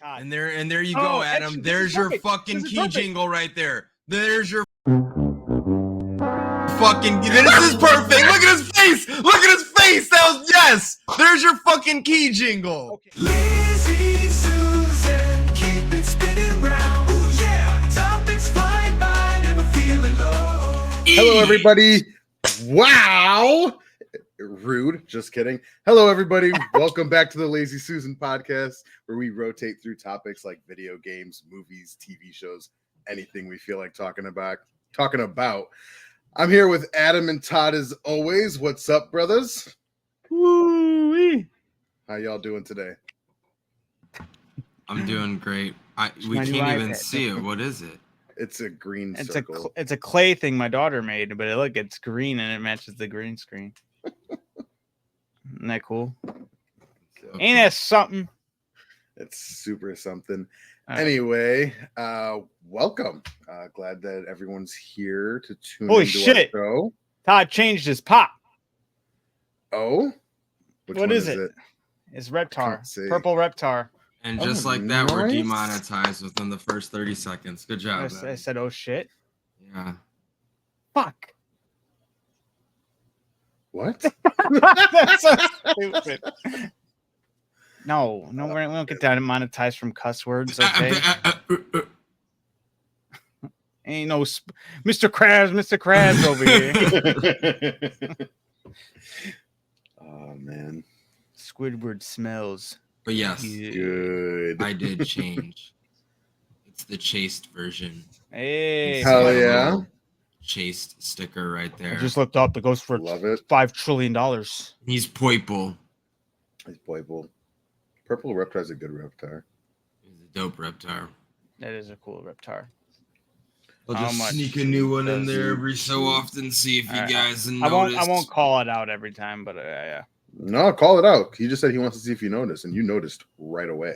Todd. And there you go, Adam. There's your fucking key jingle right there. There's your fucking. This is perfect. Look at his face. Look at his face. That was yes. There's your fucking key jingle. Okay. Lazy Susan, keep it spinning round. Ooh, yeah. Topics flying by, never feeling low. Hello, everybody. Wow. Rude. Just kidding. Hello, everybody. Welcome back to the Lazy Susan podcast, where we rotate through topics like video games, movies, TV shows, anything we feel like talking about. I'm here with Adam and Todd as always. What's up, brothers? Woo-wee. How y'all doing today? I'm doing great. We can't even see it. What is it? It's a green circle. It's a clay thing my daughter made, but look, it's green and it matches the green screen. Isn't that cool? Ain't that something? It's super something. All right. Anyway, welcome. Glad that everyone's here to tune Holy into shit. our show. Todd changed his pop. Oh? Which What one is it? It's Reptar. can't see. Purple Reptar. And just like that, we're demonetized within the first 30 seconds. Good job. I said, oh shit. Yeah. Fuck. What? That's so stupid. No, we don't get that monetized from cuss words, okay? Ain't no Mr. Krabs over here. Oh, man. Squidward smells. But yes, Good. I did change. It's the chased version. Hey. You see Hell my yeah. little chased sticker right there. I just looked up. It goes for Love it. $5 trillion. He's purple. He's playful. Purple Reptar's a good Reptar. He's a dope reptar. That is a cool Reptar. I'll How just much sneak a new one in does there he every so often, see if you Alright. guys I noticed. won't call it out every time, but yeah. No, call it out. He just said he wants to see if you noticed, and you noticed right away.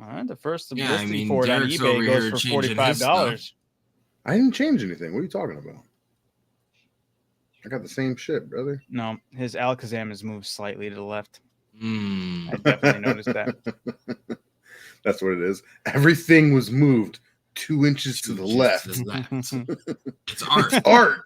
All right, the first Yeah, I listing mean, for it on Derek's over eBay here goes for changing his $45. I didn't change anything. What are you talking about? I got the same shit, brother. No, his Alakazam has moved slightly to the left. I Mm. definitely noticed that. That's what it is. Everything was moved 2 inches to the left. It's art. Art.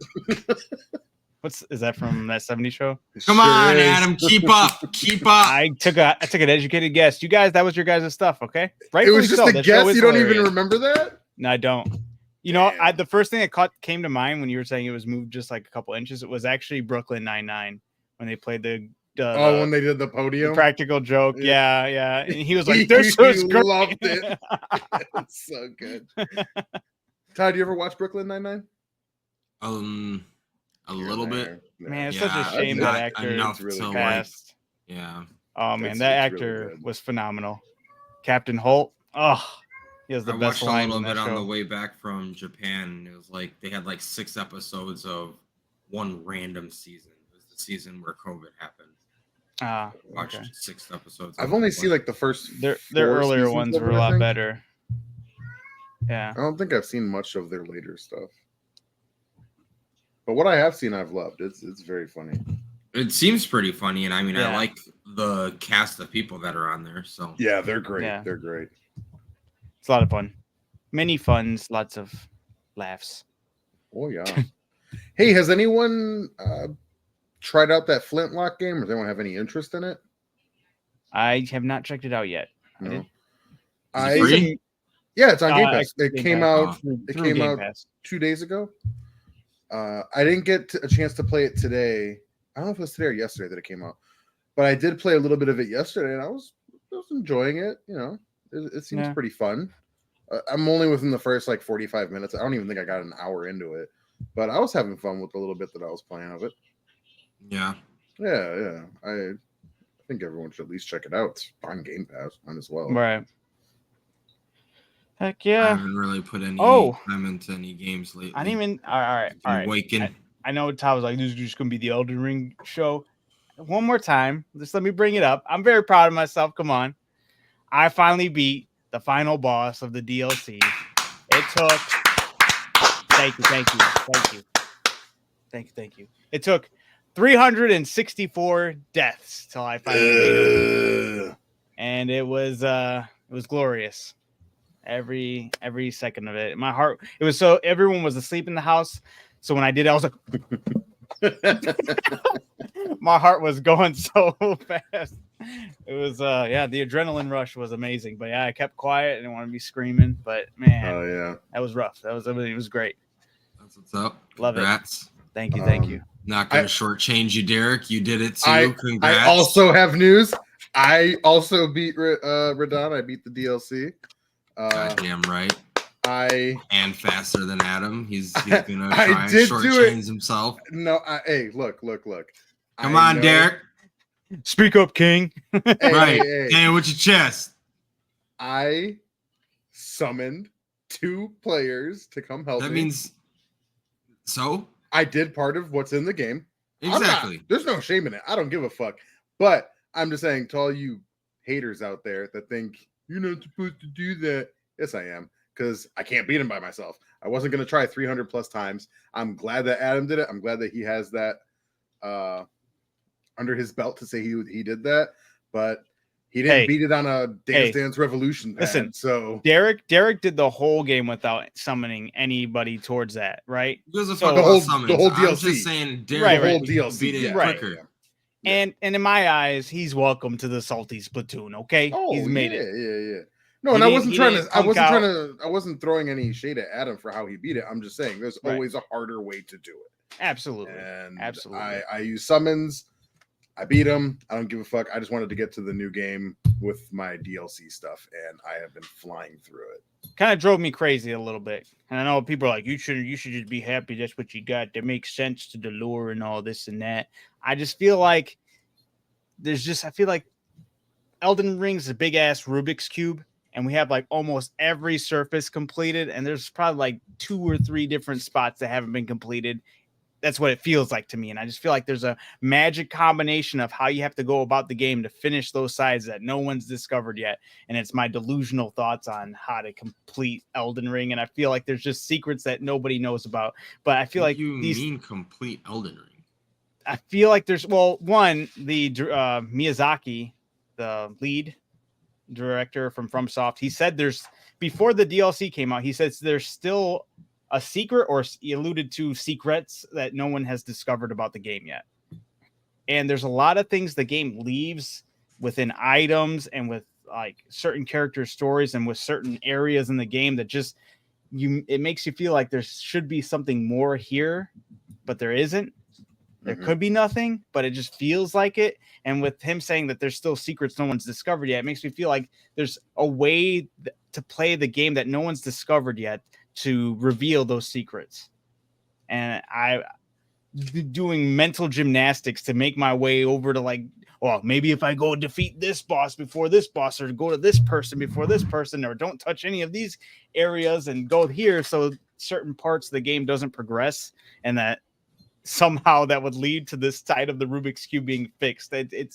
Is that from that 70s show? Come Sure on, is. Adam. Keep up. Keep up. I took an educated guess. You guys, that was your guys' stuff, okay? Right. It was just a guess. You don't even remember that? No, I don't. You know, Damn. the first thing that came to mind when you were saying it was moved just like a couple inches, it was actually Brooklyn Nine-Nine when they played When they did the the podium. practical joke. Yeah. Yeah. And he was like, He this was great. loved it. It's so good. Todd, you ever watch Brooklyn Nine-Nine? A little bit. No. Man, it's Yeah, such a shame not that actor enough really to like. passed. Yeah. Oh man, It's that really actor good. was phenomenal. Captain Holt. Oh, he has the I best watched a line little in bit that on the show. way back from Japan. It was like they had like 6 episodes of one random season. It was the season where COVID happened. Ah, I watched okay. 6 episodes. I've only seen like the first. Their 4 earlier seasons ones of were it, a I lot think. better. Yeah. I don't think I've seen much of their later stuff. But what I have seen, I've loved. It's very funny. It seems pretty funny, and I mean, Yeah. I like the cast of people that are on there. So Yeah, they're great. Yeah. They're great. It's a lot of fun. Many funs, lots of laughs. Oh yeah. Hey, has anyone tried out that Flintlock game? Or does anyone have any interest in it? I have not checked it out yet. No. Is it I free? Yeah, it's on Game Uh, Pass. It Game came Pass. out. Through It came Game out Pass. 2 days ago. I didn't get a chance to play it today. I don't know if it was today or yesterday that it came out, but I did play a little bit of it yesterday, and I was enjoying it. You know, it seems Yeah. pretty fun. I'm only within the first like 45 minutes. I don't even think I got an hour into it, but I was having fun with the little bit that I was playing of it. yeah. Yeah. I think everyone should at least check it out. It's on Game Pass, might as well. Right. Heck I yeah. haven't really put any Oh. time into any games lately. I didn't even. All right. Waking. I know Todd was like, this is just going to be the Elden Ring show. One more time. Just let me bring it up. I'm very proud of myself. Come on. I finally beat the final boss of the DLC. It took. Thank you. It took 364 deaths till I finally beat it. and it was glorious. Every second of it. My heart, it was so everyone was asleep in the house. So when I did, I was like, my heart was going so fast. It was the adrenaline rush was amazing. But yeah, I kept quiet. I didn't want to be screaming. But man, Oh yeah, that was rough. It was great. That's what's up. Love Congrats. it. Thank you. Not gonna shortchange you, Derek. You did it too. I Congrats. also have news. I also beat Radon. I beat the DLC. Goddamn right. And faster than Adam. He's gonna try and shortchange himself. No, hey, look. Come on, Derek. Speak up, King. Right. Hey, with your chest. I summoned 2 players to come help me. That means so? I did part of what's in the game. Exactly. There's no shame in it. I don't give a fuck. But I'm just saying to all you haters out there that think you're not supposed to do that. Yes, I am. Because I can't beat him by myself. I wasn't going to try 300 plus times. I'm glad that Adam did it. I'm glad that he has that under his belt to say he did that. But he didn't beat it on a Dance Dance Revolution pad. Listen, so Derek did the whole game without summoning anybody towards that, right? The whole DLC. I'm just saying Derek the whole DLC beat it quicker. And in my eyes, he's welcome to the Salty Splatoon. Okay, he's made it. Yeah. No, and I wasn't throwing any shade at Adam for how he beat it. I'm just saying there's always a harder way to do it. Absolutely. And I use summons. I beat him. I don't give a fuck. I just wanted to get to the new game with my DLC stuff, and I have been flying through it. Kind of drove me crazy a little bit. And I know people are like, you should just be happy that's what you got. That makes sense to the lore and all this and that. I just feel like I feel like Elden Ring's a big ass Rubik's Cube. And we have like almost every surface completed. And there's probably like 2 or 3 different spots that haven't been completed. That's what it feels like to me. And I just feel like there's a magic combination of how you have to go about the game to finish those sides that no one's discovered yet. And it's my delusional thoughts on how to complete Elden Ring. And I feel like there's just secrets that nobody knows about. But I feel like you mean complete Elden Ring? I feel like there's the Miyazaki, the lead director from FromSoft, he said before the DLC came out, he says there's still a secret, or he alluded to secrets that no one has discovered about the game yet. And there's a lot of things the game leaves within items and with like certain character stories and with certain areas in the game that just it makes you feel like there should be something more here, but there isn't. There could be nothing, but it just feels like it. And with him saying that there's still secrets no one's discovered yet, it makes me feel like there's a way to play the game that no one's discovered yet to reveal those secrets. And I doing mental gymnastics to make my way over to like, well, maybe if I go defeat this boss before this boss, or go to this person before this person, or don't touch any of these areas and go here, so certain parts of the game doesn't progress, and that somehow that would lead to this side of the Rubik's Cube being fixed. It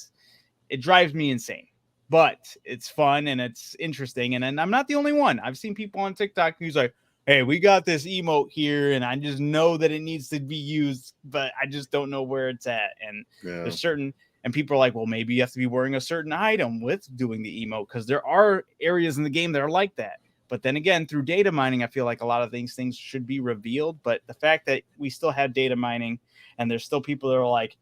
drives me insane, but it's fun and it's interesting. And I'm not the only one. I've seen people on TikTok who's like, hey, we got this emote here and I just know that it needs to be used, but I just don't know where it's at. And there's certain, and people are like, well, maybe you have to be wearing a certain item with doing the emote, because there are areas in the game that are like that. But then again, through data mining, I feel like a lot of things should be revealed. But the fact that we still have data mining and there's still people that are like,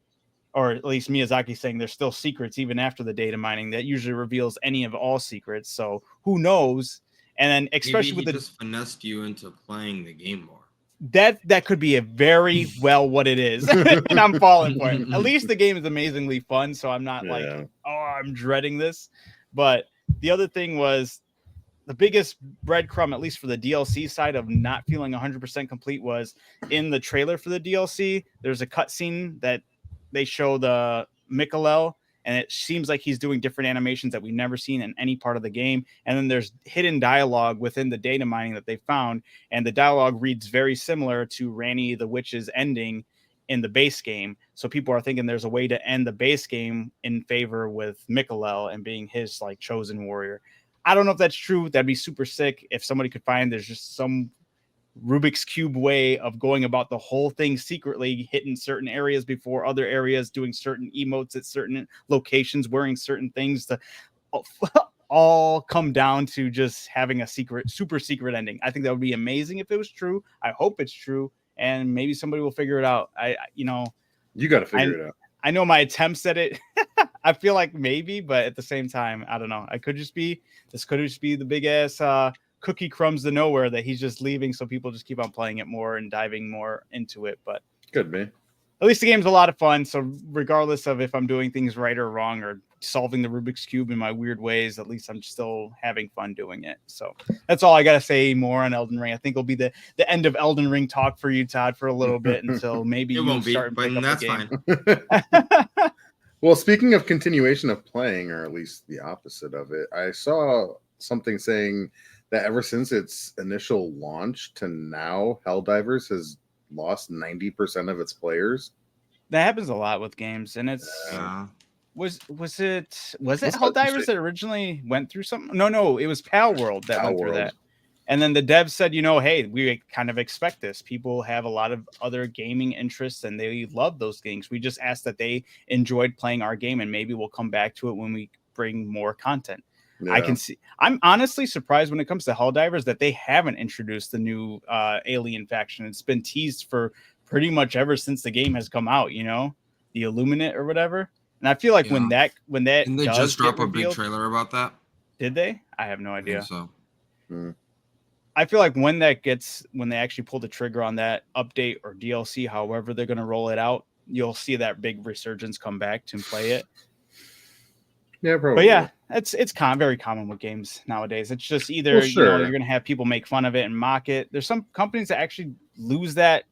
or at least Miyazaki saying there's still secrets even after the data mining, that usually reveals any of all secrets. So who knows? And then especially maybe he just finessed you into playing the game more. That could be a very well what it is. And I'm falling for it. At least the game is amazingly fun. So I'm not like, oh, I'm dreading this. But the other thing was, the biggest breadcrumb, at least for the DLC side of not feeling 100% complete, was in the trailer for the DLC. There's a cutscene that they show the Mikalel, and it seems like he's doing different animations that we've never seen in any part of the game. And then there's hidden dialogue within the data mining that they found, and the dialogue reads very similar to Ranni the Witch's ending in the base game. So people are thinking there's a way to end the base game in favor with Mikalel and being his like chosen warrior. I don't know if that's true. That'd be super sick if somebody could find there's just some Rubik's Cube way of going about the whole thing secretly, hitting certain areas before other areas, doing certain emotes at certain locations, wearing certain things to all come down to just having a super secret ending. I think that would be amazing if it was true. I hope it's true, and maybe somebody will figure it out. You got to figure it out. I know my attempts at it. I feel like maybe, but at the same time, I don't know. This could just be the big ass cookie crumbs to nowhere that he's just leaving, so people just keep on playing it more and diving more into it. But could be. At least the game's a lot of fun. So regardless of if I'm doing things right or wrong or solving the Rubik's Cube in my weird ways, at least I'm still having fun doing it. So that's all I got to say more on Elden Ring. I think it'll be the end of Elden Ring talk for you, Todd, for a little bit until maybe It you won't be, start and but pick up that's the game. fine. Well, speaking of continuation of playing, or at least the opposite of it, I saw something saying that ever since its initial launch to now, Helldivers has lost 90% of its players. That happens a lot with games, and it's was it Helldivers that originally went through something? No, it was Pal World that went through that. And then the devs said, hey, we kind of expect this. People have a lot of other gaming interests and they love those things. We just ask that they enjoyed playing our game, and maybe we'll come back to it when we bring more content. Yeah. I can see. I'm honestly surprised when it comes to Helldivers that they haven't introduced the new alien faction. It's been teased for pretty much ever since the game has come out, the Illuminate or whatever. And I feel like when that didn't they just drop a big trailer about that? Did they? I have no idea. I think so. I feel like when they actually pull the trigger on that update or DLC, however they're going to roll it out, you'll see that big resurgence come back to play it. Yeah, probably. But yeah, it's very common with games nowadays. It's just either you're going to have people make fun of it and mock it. There's some companies that actually lose that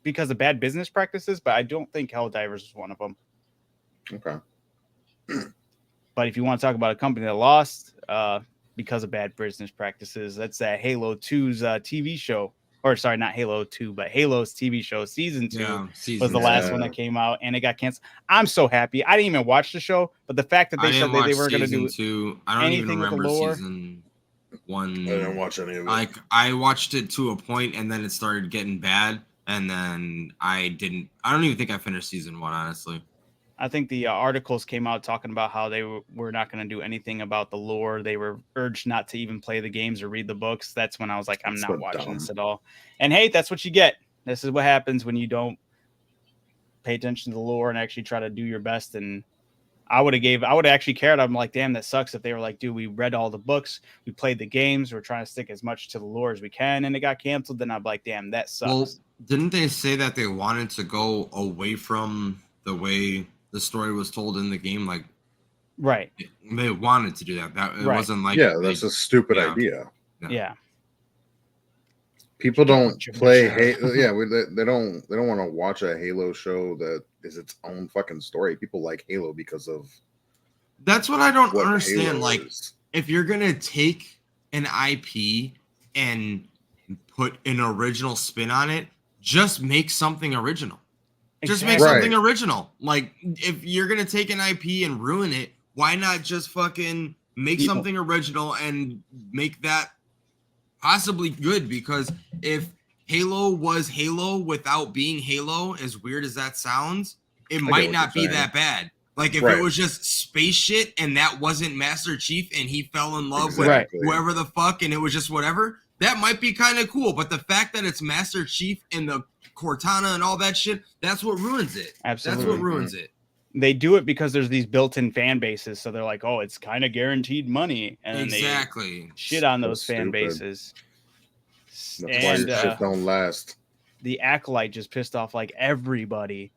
because of bad business practices, but I don't think Helldivers is one of them. Okay. But if you want to talk about a company that lost because of bad business practices, that's that Halo 2's TV show. Or sorry, not Halo 2, but Halo's TV show Season 2 was the last one that came out, and it got canceled. I'm so happy. I didn't even watch the show, but the fact that they said they weren't going to do anything with the lore. Season 1. I didn't watch any of it. Like, I watched it to a point, and then it started getting bad, and then I don't even think I finished Season 1, honestly. I think the articles came out talking about how they were not going to do anything about the lore. They were urged not to even play the games or read the books. That's when I was like, I'm not watching this at all. And hey, that's what you get. This is what happens when you don't pay attention to the lore and actually try to do your best. And I would have actually cared. I'm like, damn, that sucks. If they were like, dude, we read all the books, we played the games, we're trying to stick as much to the lore as we can, and it got canceled, then I'd be like, damn, that sucks. Well, didn't they say that they wanted to go away from the way the story was told in the game? Like, right, they wanted to do that. It wasn't like, that's a stupid idea. Yeah. People don't play Halo. Yeah, they don't want to watch a Halo show that is its own fucking story. People like Halo because of. That's what I don't understand. Like, if you're gonna take an IP and put an original spin on it, just make something original. Just make something original. Like, if you're going to take an IP and ruin it, why not just fucking make something original and make that possibly good? Because if Halo was Halo without being Halo, as weird as that sounds, it might not be that bad. Like, if it was just space shit and that wasn't Master Chief and he fell in love with whoever the fuck and it was just whatever, that might be kind of cool. But the fact that it's Master Chief and the Cortana and all that shit, that's what ruins it. Absolutely. That's what ruins it. They do it because there's these built-in fan bases, so they're like, oh, it's kind of guaranteed money, and then they shit on those fan bases. That's why your shit don't last. The Acolyte just pissed off like everybody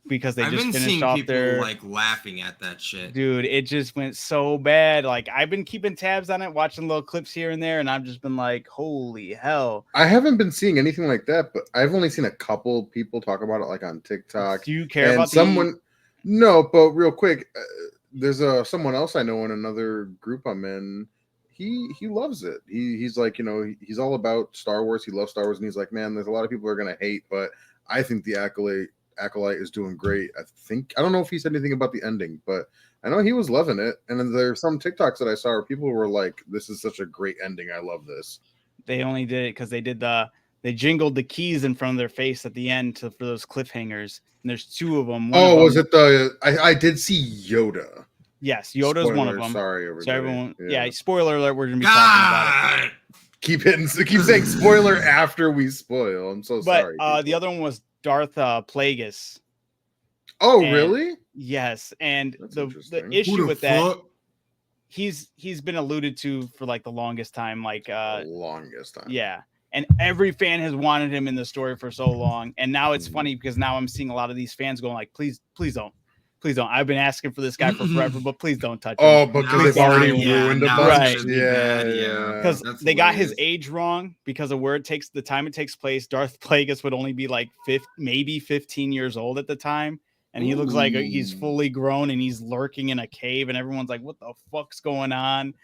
because they just finished off people their like laughing at that shit. Dude, it just went so bad. Like, I've been keeping tabs on it, watching little clips here and there, and I've just been like, holy hell. I haven't been seeing anything like that, but I've only seen a couple people talk about it, like on TikTok. Do you care about someone? No, but real quick, there's someone else I know in another group I'm in. He loves it. He's like, he's all about Star Wars. He loves Star Wars, and he's like, man, there's a lot of people who are gonna hate, but I think the Acolyte is doing great. I don't know if he said anything about the ending, but I know he was loving it. And then there's some TikToks that I saw where people were like, this is such a great ending. I love this. They only did it because they jingled the keys in front of their face at the end for those cliffhangers. And there's two of them. Was it I did see Yoda. Yes, Yoda's one of Spoilers, them. Sorry, everybody. So everyone, yeah. Spoiler alert. We're gonna be talking about it. Keep saying spoiler after we spoil. I'm so But sorry. the people. other one was Darth Plagueis. Oh, And- really? Yes, and That's the interesting. issue with that, fuck? he's been alluded to for like the longest time, like The longest time. yeah, and every fan has wanted him in the story for so long, and now it's funny because now I'm seeing a lot of these fans going like, please don't. I've been asking for this guy for forever, but please don't touch him. Oh, because they've already ruined a now bunch. it's gonna be bad, yeah. Because That's they got his hilarious. age wrong because of where the time it takes place. Darth Plagueis would only be like maybe 15 years old at the time. And he looks like he's fully grown and he's lurking in a cave. And everyone's like, what the fuck's going on?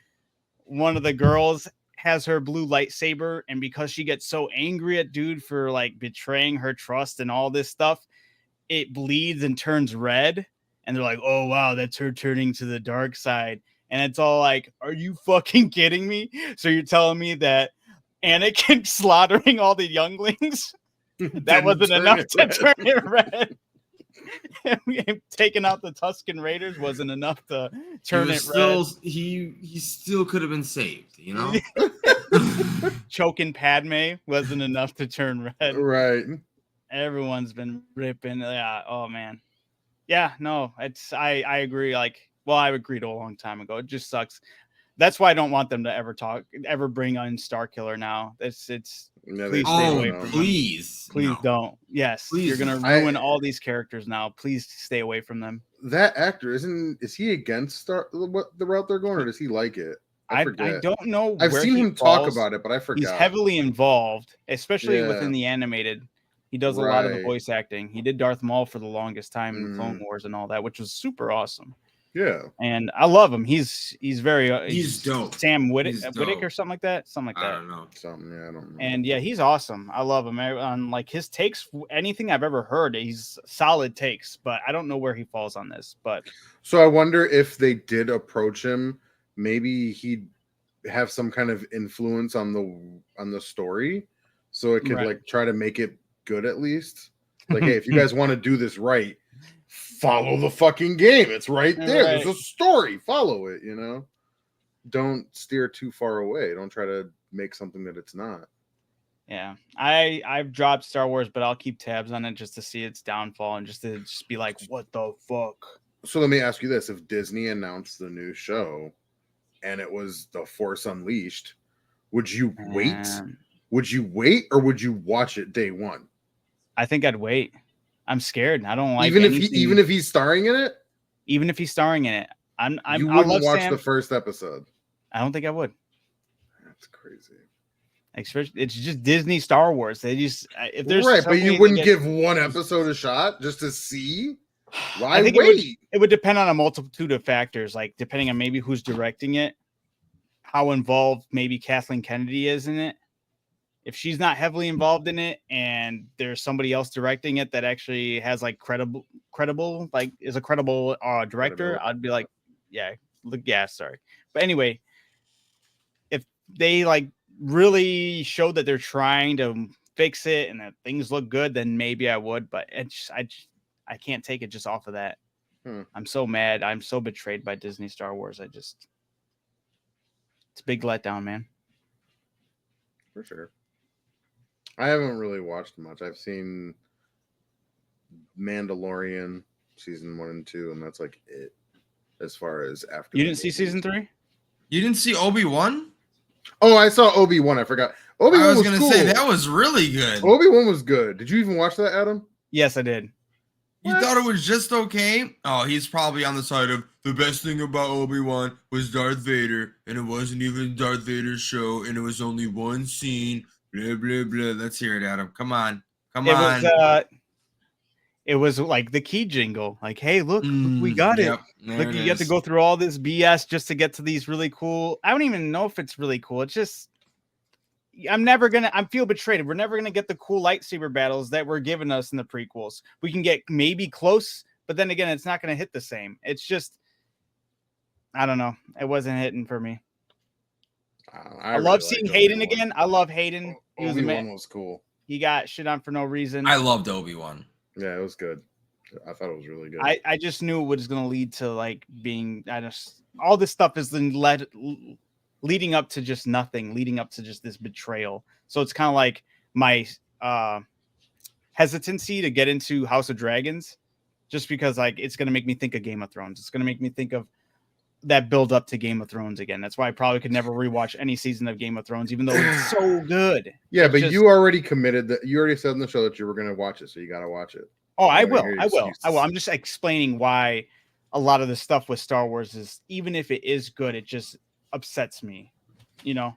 One of the girls has her blue lightsaber. And because she gets so angry at dude for like betraying her trust and all this stuff, it bleeds and turns red. And they're like, oh, wow, that's her turning to the dark side. And it's all like, are you fucking kidding me? So you're telling me that Anakin slaughtering all the younglings, that wasn't enough to turn it red? Taking out the Tusken Raiders wasn't enough to turn it red. He still could have been saved, you know? Choking Padme wasn't enough to turn red. Right. Everyone's been ripping. Yeah. Oh, man. Yeah, no, I agree. Like, well, I agreed a long time ago. It just sucks. That's why I don't want them to ever bring on Starkiller now. It's please stay away from please no. don't. Yes, Please you're gonna ruin all these characters now. Please stay away from them. That actor is he against the route they're going, or does he like it? I don't know. I've seen him talk about it, but I forgot. He's heavily involved, especially within the animated. He does a lot of the voice acting. He did Darth Maul for the longest time in the Clone Wars and all that, which was super awesome. Yeah, and I love him. He's very he's dope. Sam Wittek or something like that. I don't know. Something. Yeah, I don't know. And yeah, he's awesome. I love him. On like his takes, anything I've ever heard, he's solid takes. But I don't know where he falls on this. But so I wonder if they did approach him, maybe he'd have some kind of influence on the story, so it could like try to make it good at least. Like, hey, if you guys want to do this right, follow the fucking game. It's right there. There's a story. Follow it, you know? Don't steer too far away. Don't try to make something that it's not. Yeah. I've dropped Star Wars, but I'll keep tabs on it just to see its downfall and just to be like, what the fuck? So let me ask you this. If Disney announced the new show and it was The Force Unleashed, would you wait? Would you wait or would you watch it day one? I think I'd wait. I'm scared. I don't like even if he's starring in it. Even if he's starring in it, you wouldn't watch the first episode. I don't think I would. That's crazy. It's just Disney Star Wars. They just if there's but you wouldn't give one episode a shot just to see. Why wait? It would depend on a multitude of factors, like depending on maybe who's directing it, how involved maybe Kathleen Kennedy is in it. If she's not heavily involved in it and there's somebody else directing it that actually has like credible, like is a credible director, I'd be like, sorry. But anyway, if they like really show that they're trying to fix it and that things look good, then maybe I would, but I can't take it just off of that. I'm so mad. I'm so betrayed by Disney Star Wars. It's a big letdown, man. For sure. I haven't really watched much. I've seen Mandalorian season 1 and 2, and that's like it as far as after. You didn't see season 3? You didn't see Obi-Wan? Oh, I saw Obi-Wan. I forgot. Obi-Wan was gonna say that was really good. Obi-Wan was good. Did you even watch that, Adam? Yes, I did. You thought it was just okay? Oh, he's probably on the side of the best thing about Obi-Wan was Darth Vader, and it wasn't even Darth Vader's show, and it was only one scene. Blah, blah, blah. Let's hear it, Adam. Come on. It was like the key jingle. Like, hey, look we got it. Look, you get to go through all this BS just to get to these really cool. I don't even know if it's really cool. It's just, I feel betrayed. We're never going to get the cool lightsaber battles that were given us in the prequels. We can get maybe close, but then again, it's not going to hit the same. It's just, I don't know. It wasn't hitting for me. I love seeing Hayden again. I love Hayden. Obi-Wan was cool. He got shit on for no reason. I loved Obi-Wan. Yeah, it was good. I thought it was really good. I just knew it was going to lead to like being. All this stuff is then leading up to just nothing, leading up to just this betrayal. So it's kind of like my hesitancy to get into House of Dragons, just because like it's going to make me think of Game of Thrones. It's going to make me think of that build up to Game of Thrones again. That's why I probably could never rewatch any season of Game of Thrones, even though it's so good. Yeah, It's but just, you already committed that. You already said on the show that you were going to watch it, so you got to watch it. oh, I don't will. hear I will. excuses. I will. I'm just explaining why a lot of the stuff with Star Wars is, even if it is good, it just upsets me, you know,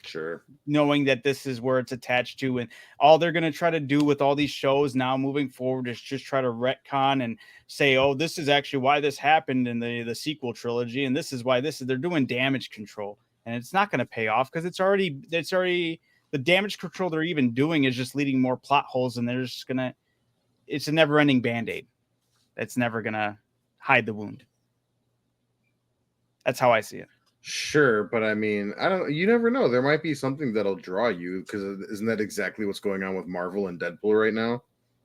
Sure. knowing that this is where it's attached to, and all they're going to try to do with all these shows now moving forward is just try to retcon and say, oh, this is actually why this happened in the sequel trilogy, and this is why they're doing damage control, and it's not going to pay off because it's already the damage control they're even doing is just leading more plot holes, and they're just gonna, it's a never-ending band-aid that's never gonna hide the wound. That's how I see it. Sure, but I mean, I don't. You never know. There might be something that'll draw you, because isn't that exactly what's going on with Marvel and Deadpool right now?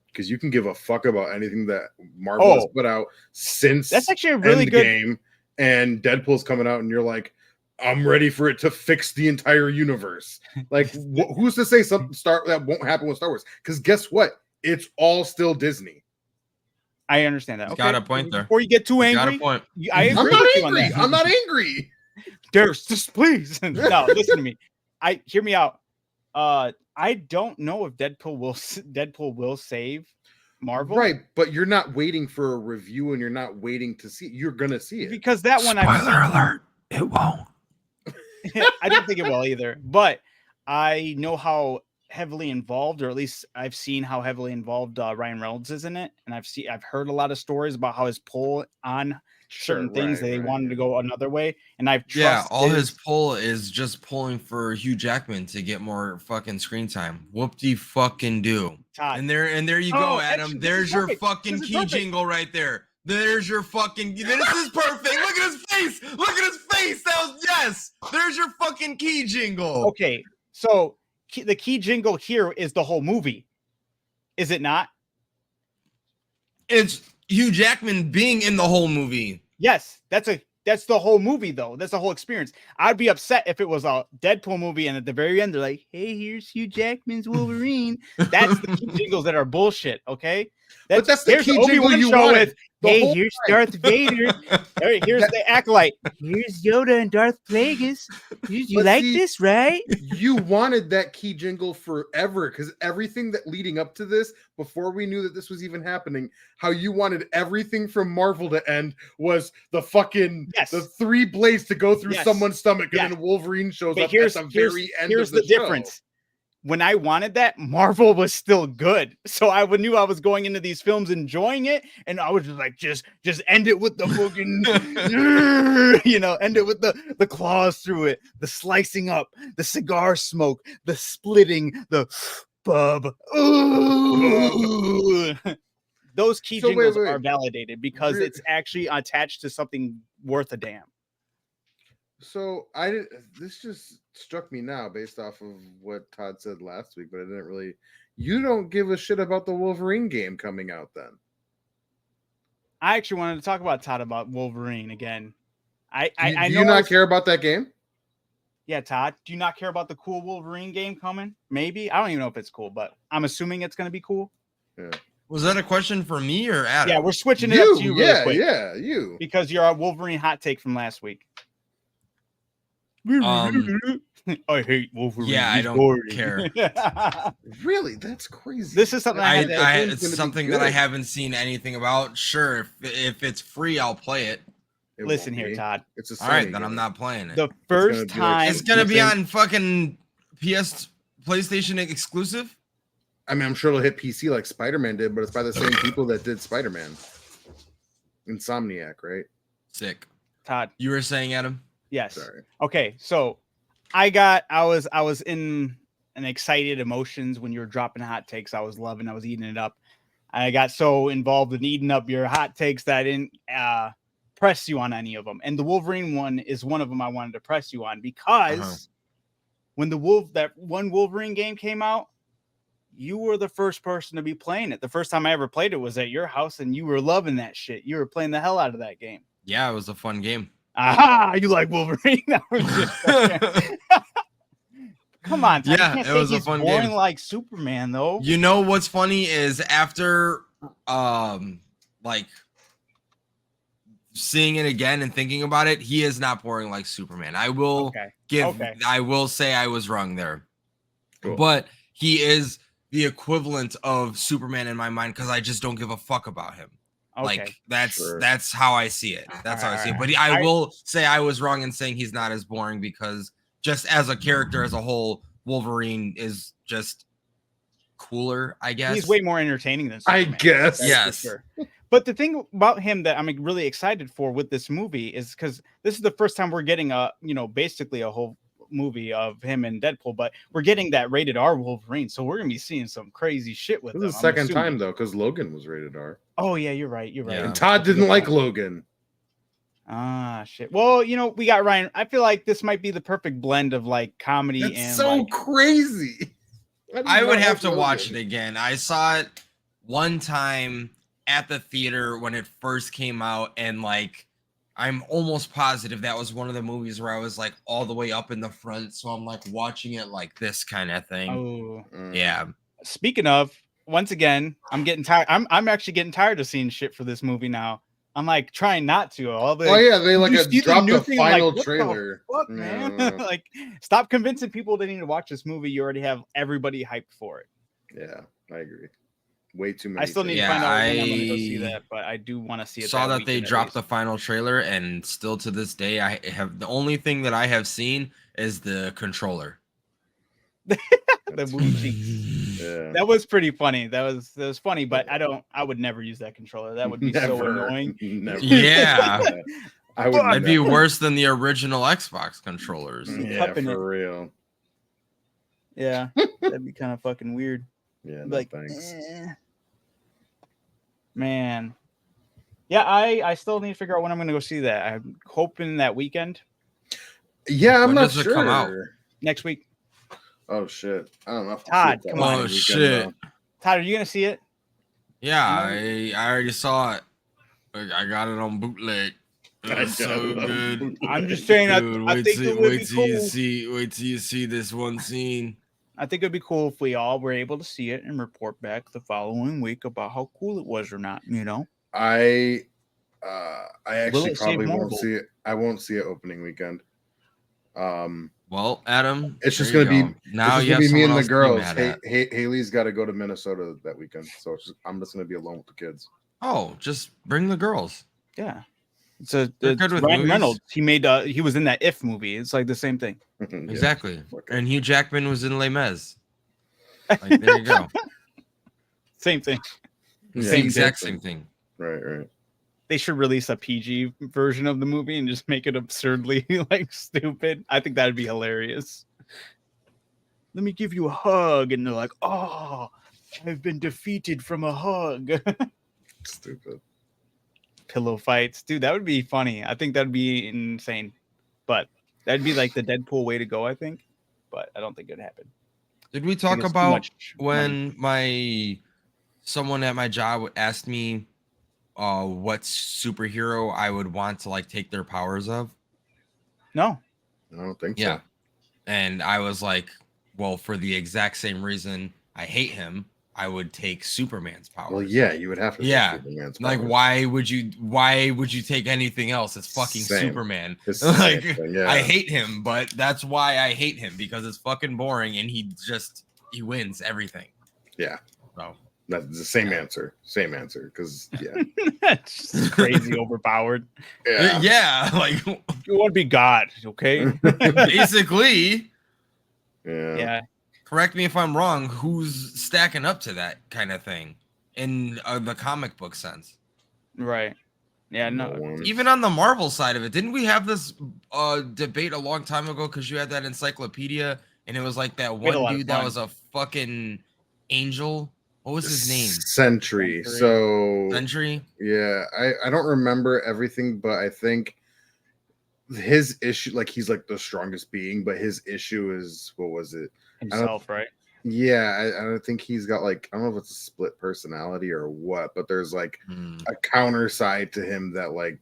Because you can give a fuck about anything that Marvel has put out since That's actually a really good game, and Deadpool's coming out, and you're like, I'm ready for it to fix the entire universe. Like, who's to say something that won't happen with Star Wars? Because guess what? It's all still Disney. I understand that. Okay. Got a point there. Before you get too Got angry, a point. I agree I'm not with you on angry. that. I'm not angry. Darius, just please. No, listen to me. Hear me out. I don't know if Deadpool will save Marvel. Right, but you're not waiting for a review, and you're not waiting to see it. You're gonna see it. Because that one Spoiler alert, it won't. I don't think it will either. But I know how heavily involved, or at least I've seen how heavily involved Ryan Reynolds is in it, and I've heard a lot of stories about how his pull on certain things that they wanted to go another way, and all his pull is just pulling for Hugh Jackman to get more fucking screen time. Whoop-de fucking do. Todd. And there you go, Adam. Actually, There's your fucking key jingle right there. There's your fucking. This is perfect. Look at his face. Look at his face. That was yes. There's your fucking key jingle. Okay, so the key jingle here is the whole movie, is it not? It's Hugh Jackman being in the whole movie. Yes, that's the whole movie though. That's the whole experience. I'd be upset if it was a Deadpool movie and at the very end they're like, "Hey, here's Hugh Jackman's Wolverine." That's the key jingles that are bullshit. Okay, but that's the key jingle you show wanted. with, "Hey, here's Darth Vader. Here's the acolyte. Here's Yoda and Darth Plagueis. You like this, right?" You wanted that key jingle forever, because everything that leading up to this, before we knew that this was even happening, how you wanted everything from Marvel to end was the fucking the 3 blades to go through someone's stomach, and then Wolverine shows up at the very end. Here's of the show. Difference. When I wanted that, Marvel was still good, so I knew I was going into these films enjoying it, and I was just like, just end it with the fucking, end it with the claws through it, the slicing up, the cigar smoke, the splitting, the bub. Ooh. Those key jingles are validated because it's actually attached to something worth a damn. So this just struck me now based off of what Todd said last week, but I didn't really. You don't give a shit about the Wolverine game coming out then. I actually wanted to talk about Wolverine again. Do you not care about that game? Yeah, Todd. Do you not care about the cool Wolverine game coming? Maybe. I don't even know if it's cool, but I'm assuming it's going to be cool. Yeah. Was that a question for me or Adam? Yeah, we're switching it up to you really quick. Yeah, you. Because you're a Wolverine hot take from last week. I hate Wolverine. Yeah, I don't care. Really? That's crazy. This is something it's something that I haven't seen anything about. Sure, if it's free, I'll play it. Listen here, Todd. It's a all right, then I'm not playing it. The first time it's gonna be on fucking PlayStation exclusive. I mean, I'm sure it'll hit PC like Spider-Man did, but it's by the same people that did Spider-Man. Insomniac, right? Sick. Todd, you were saying, Adam? Yes. Sorry. Okay, so I was in an excited emotions when you were dropping hot takes. I was eating it up. I got so involved in eating up your hot takes that I didn't press you on any of them. And the Wolverine one is one of them I wanted to press you on because when that one Wolverine game came out, you were the first person to be playing it. The first time I ever played it was at your house, and you were loving that shit. You were playing the hell out of that game. Yeah, it was a fun game. Aha! You like Wolverine? That was just come on, Todd. Yeah, You can't it say was a he's fun boring game. like Superman, though. You know what's funny is after like seeing it again and thinking about it, he is not boring like Superman. I will I will say I was wrong there. Cool. But he is the equivalent of Superman in my mind because I just don't give a fuck about him. Okay. Like that's how I see it. That's how I see it. But I will say I was wrong in saying he's not as boring because just as a character as a whole, Wolverine is just cooler, I guess. He's way more entertaining than Superman. I guess. That's for sure. But the thing about him that I'm really excited for with this movie is because this is the first time we're getting basically a whole movie of him and Deadpool, but we're getting that rated R Wolverine, so we're gonna be seeing some crazy shit with This him. is the second time though, because Logan was rated R. Oh yeah, you're right. Yeah. And Todd didn't like Logan. Ah shit. Well, we got Ryan. I feel like this might be the perfect blend of like comedy That's and so like, crazy. I would have to watch it again. I saw it one time at the theater when it first came out, and like I'm almost positive that was one of the movies where I was like all the way up in the front, so I'm like watching it like this kind of thing. Oh Yeah. Speaking of, once again, I'm getting tired. I'm actually getting tired of seeing shit for this movie now. I'm like trying not to. They like dropped the final like, trailer. Fuck, man. Like, stop convincing people they need to watch this movie. You already have everybody hyped for it. Yeah, I agree. Way too many. I still need to find out when I'm gonna go see that, but I do want to see it. Saw that they dropped the final trailer, and still to this day, I have the only thing that I have seen is the controller. The movie cheeks. Yeah. That was pretty funny. That was funny, but I would never use that controller. That would be so annoying. Never. Yeah. I would. It'd be worse than the original Xbox controllers. Yeah, for real. Yeah, that'd be kind of fucking weird. Yeah, no Like, thanks. Man. Yeah, I still need to figure out when I'm gonna go see that. I'm hoping that weekend. Yeah, I'm When not does it sure. come out? Next week. Oh shit! I don't know. Todd, come on. Oh shit! Todd, are you gonna see it? Yeah, I already saw it. I got it on bootleg. It's so good. I'm just saying. Dude, I think it would be cool. Wait till you see this one scene. I think it'd be cool if we all were able to see it and report back the following week about how cool it was or not. I actually it probably save won't Marvel? see it. I won't see it opening weekend. Well, Adam, It's just there gonna you be go. Now it's you just have gonna be me someone and the else to be girls. mad at. Haley's got to go to Minnesota that weekend, so I'm just gonna be alone with the kids. Oh, just bring the girls. Yeah. It's They're good with Ryan movies. Reynolds. He was in that If movie. It's like the same thing. Yeah. Exactly. Okay. And Hugh Jackman was in Les Mis. Like, there you go. Same thing. It's Yeah. the exact same thing. Right. They should release a PG version of the movie and just make it absurdly like stupid. I think that'd be hilarious. Let me give you a hug, and they're like, "Oh, I've been defeated from a hug." Stupid. Pillow fights, dude. That would be funny. I think that'd be insane, but that'd be like the Deadpool way to go. I think, but I don't think it'd happen. Did we I think talk it's too about much money. when someone at my job asked me what superhero I would want to like take their powers of? No. I don't think Yeah. so. And I was like, well, for the exact same reason I hate him, I would take Superman's powers. Well, yeah, you would have to. Yeah. Superman's Like, powers. why would you take anything else? It's fucking Same. Superman. It's the same Like, thing, yeah. I hate him, but that's why I hate him, because it's fucking boring and he wins everything. Yeah. So That's the same answer. Same answer. Because yeah. That's just crazy overpowered. Yeah. yeah, like You want to be God, okay? basically, Yeah. Yeah. correct me if I'm wrong, who's stacking up to that kind of thing in the comic book sense? Right. Yeah. No No. one. Even on the Marvel side of it, didn't we have this debate a long time ago? Because you had that encyclopedia, and it was like that We had a lot one of dude that fun. was a fucking angel. What was his name? Sentry. So Sentry. yeah, I don't remember everything, but I think his issue, like he's like the strongest being, but his issue is what was it? Himself, right? Yeah, I don't think he's got like, I don't know if it's a split personality or what, but there's like a counter side to him that like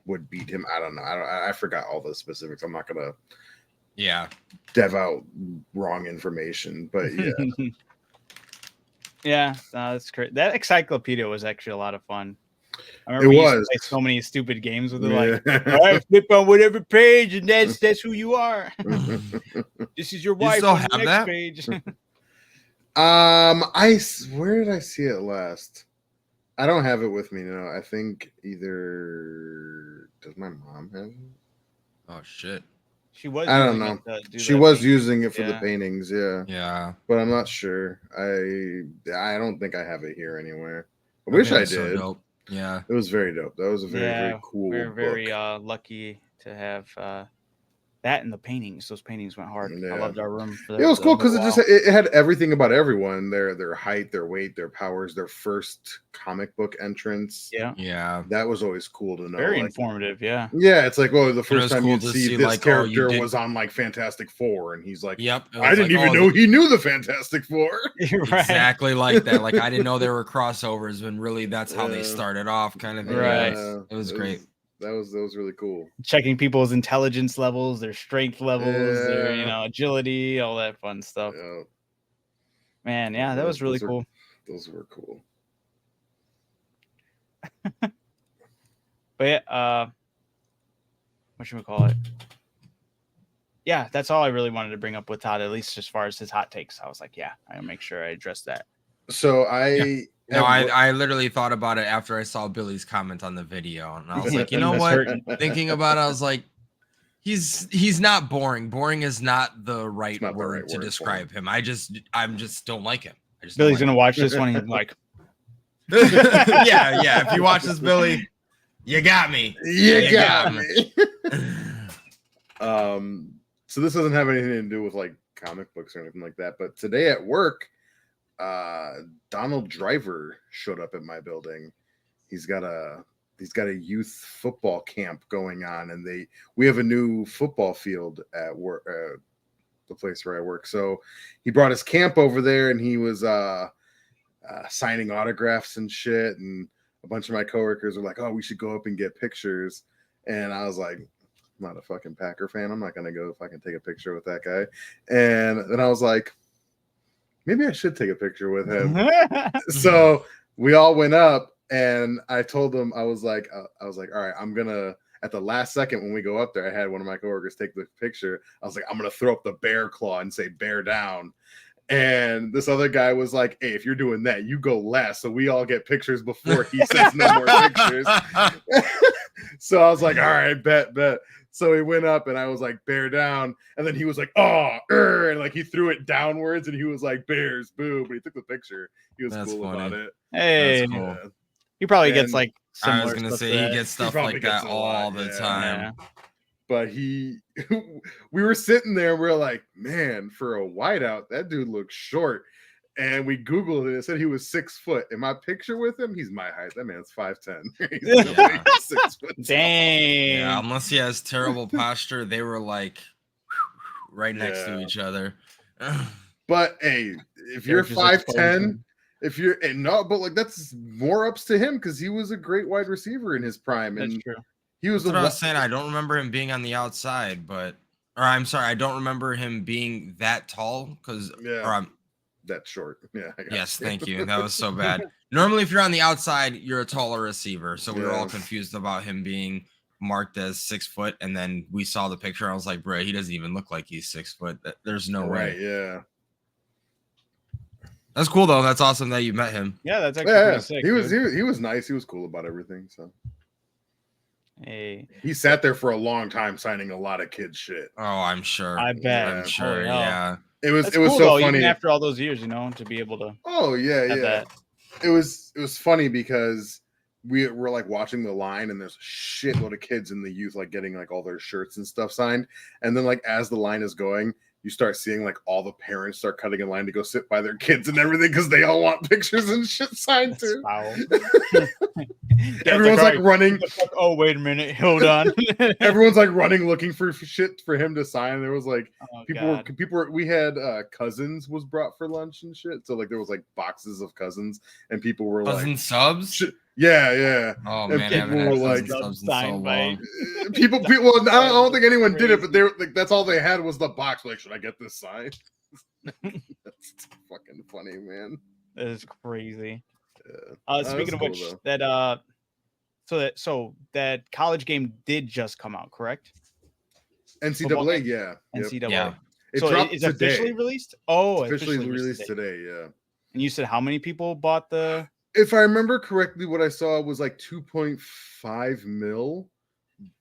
would beat him. I don't know. I forgot all the specifics. I'm not gonna dev out wrong information, but yeah. Yeah, that's great. That encyclopedia was actually a lot of fun. I It remember we used to was. play so many stupid games with it, like, Yeah. all right, flip on whatever page, and that's who you are. This is your You wife still on the have next that? page. Where did I see it last? I don't have it with me now. I think either does my mom have it? Oh shit. She was. I don't using know. it to do She the was painting. using it for the Yeah. paintings, yeah. Yeah. But I'm not sure. I don't think I have it here anywhere. I wish I that's so did. dope. Yeah. It was very dope. That was a very, very Yeah, cool we're very book. lucky to have that and the paintings. Those paintings went hard. I Yeah. loved our room for that. It was cool because Wow. it had everything about everyone. Their height, their weight, their powers, their first comic book entrance. Yeah, Yeah. That was always cool to know. very like, informative. Yeah. yeah, it's like, oh, the first was time cool you'd to see see, this like, oh, you character did- was on like Fantastic Four, and he's like, Yep. It I was didn't like, even oh, know he knew the Fantastic Four. You're right. exactly like that. Like I didn't know there were crossovers when really that's how they Yeah. started off, kind of thing. Right. It was great. That was really cool. Checking people's intelligence levels, their strength levels, their Yeah. agility, all that fun stuff. Yeah. Man, yeah, that was really cool. Those were cool. But yeah, what should we call it? Yeah, that's all I really wanted to bring up with Todd, at least as far as his hot takes. I was like, yeah, I'll make sure I address that. So No, I literally thought about it after I saw Billy's comment on the video, and I was like, you know That's what? hurting. Thinking about it, I was like, he's not boring. Boring is not the right not the word right to word for describe him. I just don't like him. I just Billy's don't gonna watch this one. He's like, yeah. If you watch this, Billy, you got me. You got me. So this doesn't have anything to do with like comic books or anything like that. But today at work, Donald Driver showed up at my building. He's got a youth football camp going on, and we have a new football field at work, the place where I work. So he brought his camp over there, and he was signing autographs and shit. And a bunch of my coworkers were like, "Oh, we should go up and get pictures." And I was like, I'm not a fucking Packer fan. I'm not gonna go if I can take a picture with that guy. And then I was like, maybe I should take a picture with him. So we all went up, and I told him, I was like, all right, I'm gonna, at the last second when we go up there, I had one of my coworkers take the picture. I was like, I'm gonna throw up the bear claw and say bear down. And this other guy was like, hey, if you're doing that, you go last, so we all get pictures before he says no more pictures. So I was like, all right, bet. So he went up, and I was like, bear down. And then he was like, oh, and like he threw it downwards, and he was like, bears, boo. But he took the picture. He was cool about it. Hey, That's cool. Yeah. he probably And gets like similar I was gonna stuff say to he that. gets stuff probably like gets that a lot, all the yeah. time. But we were sitting there, and we were like, man, for a whiteout, that dude looks short. And we Googled it and said he was 6 foot. In my picture with him, he's my height. That man's 5'10". Yeah. 6 foot. Dang. Yeah, unless he has terrible posture, they were like right next to Yeah. each other. But hey, if you're Characters 5'10", if you're but like that's more ups to him because he was a great wide receiver in his prime. That's And true. he was That's what I was saying. I don't remember him being on the outside, or I'm sorry, I don't remember him being that tall that short. Yeah. Yes, thank you. That was so bad. Normally, if you're on the outside, you're a taller receiver. So we were all Yeah. confused about him being marked as 6 foot. And then we saw the picture. I was like, bro, he doesn't even look like he's 6 foot. There's no Right. way. Yeah. That's cool though. That's awesome that you met him. Yeah, that's actually Yeah. pretty sick. He was dude. nice. He was cool about everything. So Hey, he sat there for a long time signing a lot of kids shit. Oh, I'm sure. I bet. I'm sure. Holy hell. Yeah. It was That's it was cool, so though, funny even after all those years, to be able to Oh yeah, have yeah. that. It was funny because we were like watching the line, and there's a shitload of kids in the youth like getting like all their shirts and stuff signed. And then like as the line is going, you start seeing like all the parents start cutting in line to go sit by their kids and everything because they all want pictures and shit signed too. Foul. Everyone's like running. Oh, wait a minute, hold on. Everyone's like running looking for shit for him to sign. There was like God. we had cousins was brought for lunch and shit. So like there was like boxes of cousins and people were Cousin subs. Yeah. Oh And man, people I haven't had were like, cousin subs in so signed by- long. people. Well, I don't think anyone did it, but they were like, that's all they had was the box. Like, should I get this signed? That's fucking funny, man. That is crazy. Yeah. Speaking of cool, which, though. so that college game did just come out, correct? NCAA, yeah. Yep. NCAA. Yeah. It So dropped it's today. officially released? Oh, Officially released today, yeah. And you said how many people bought the? If I remember correctly, what I saw was like 2.5 mil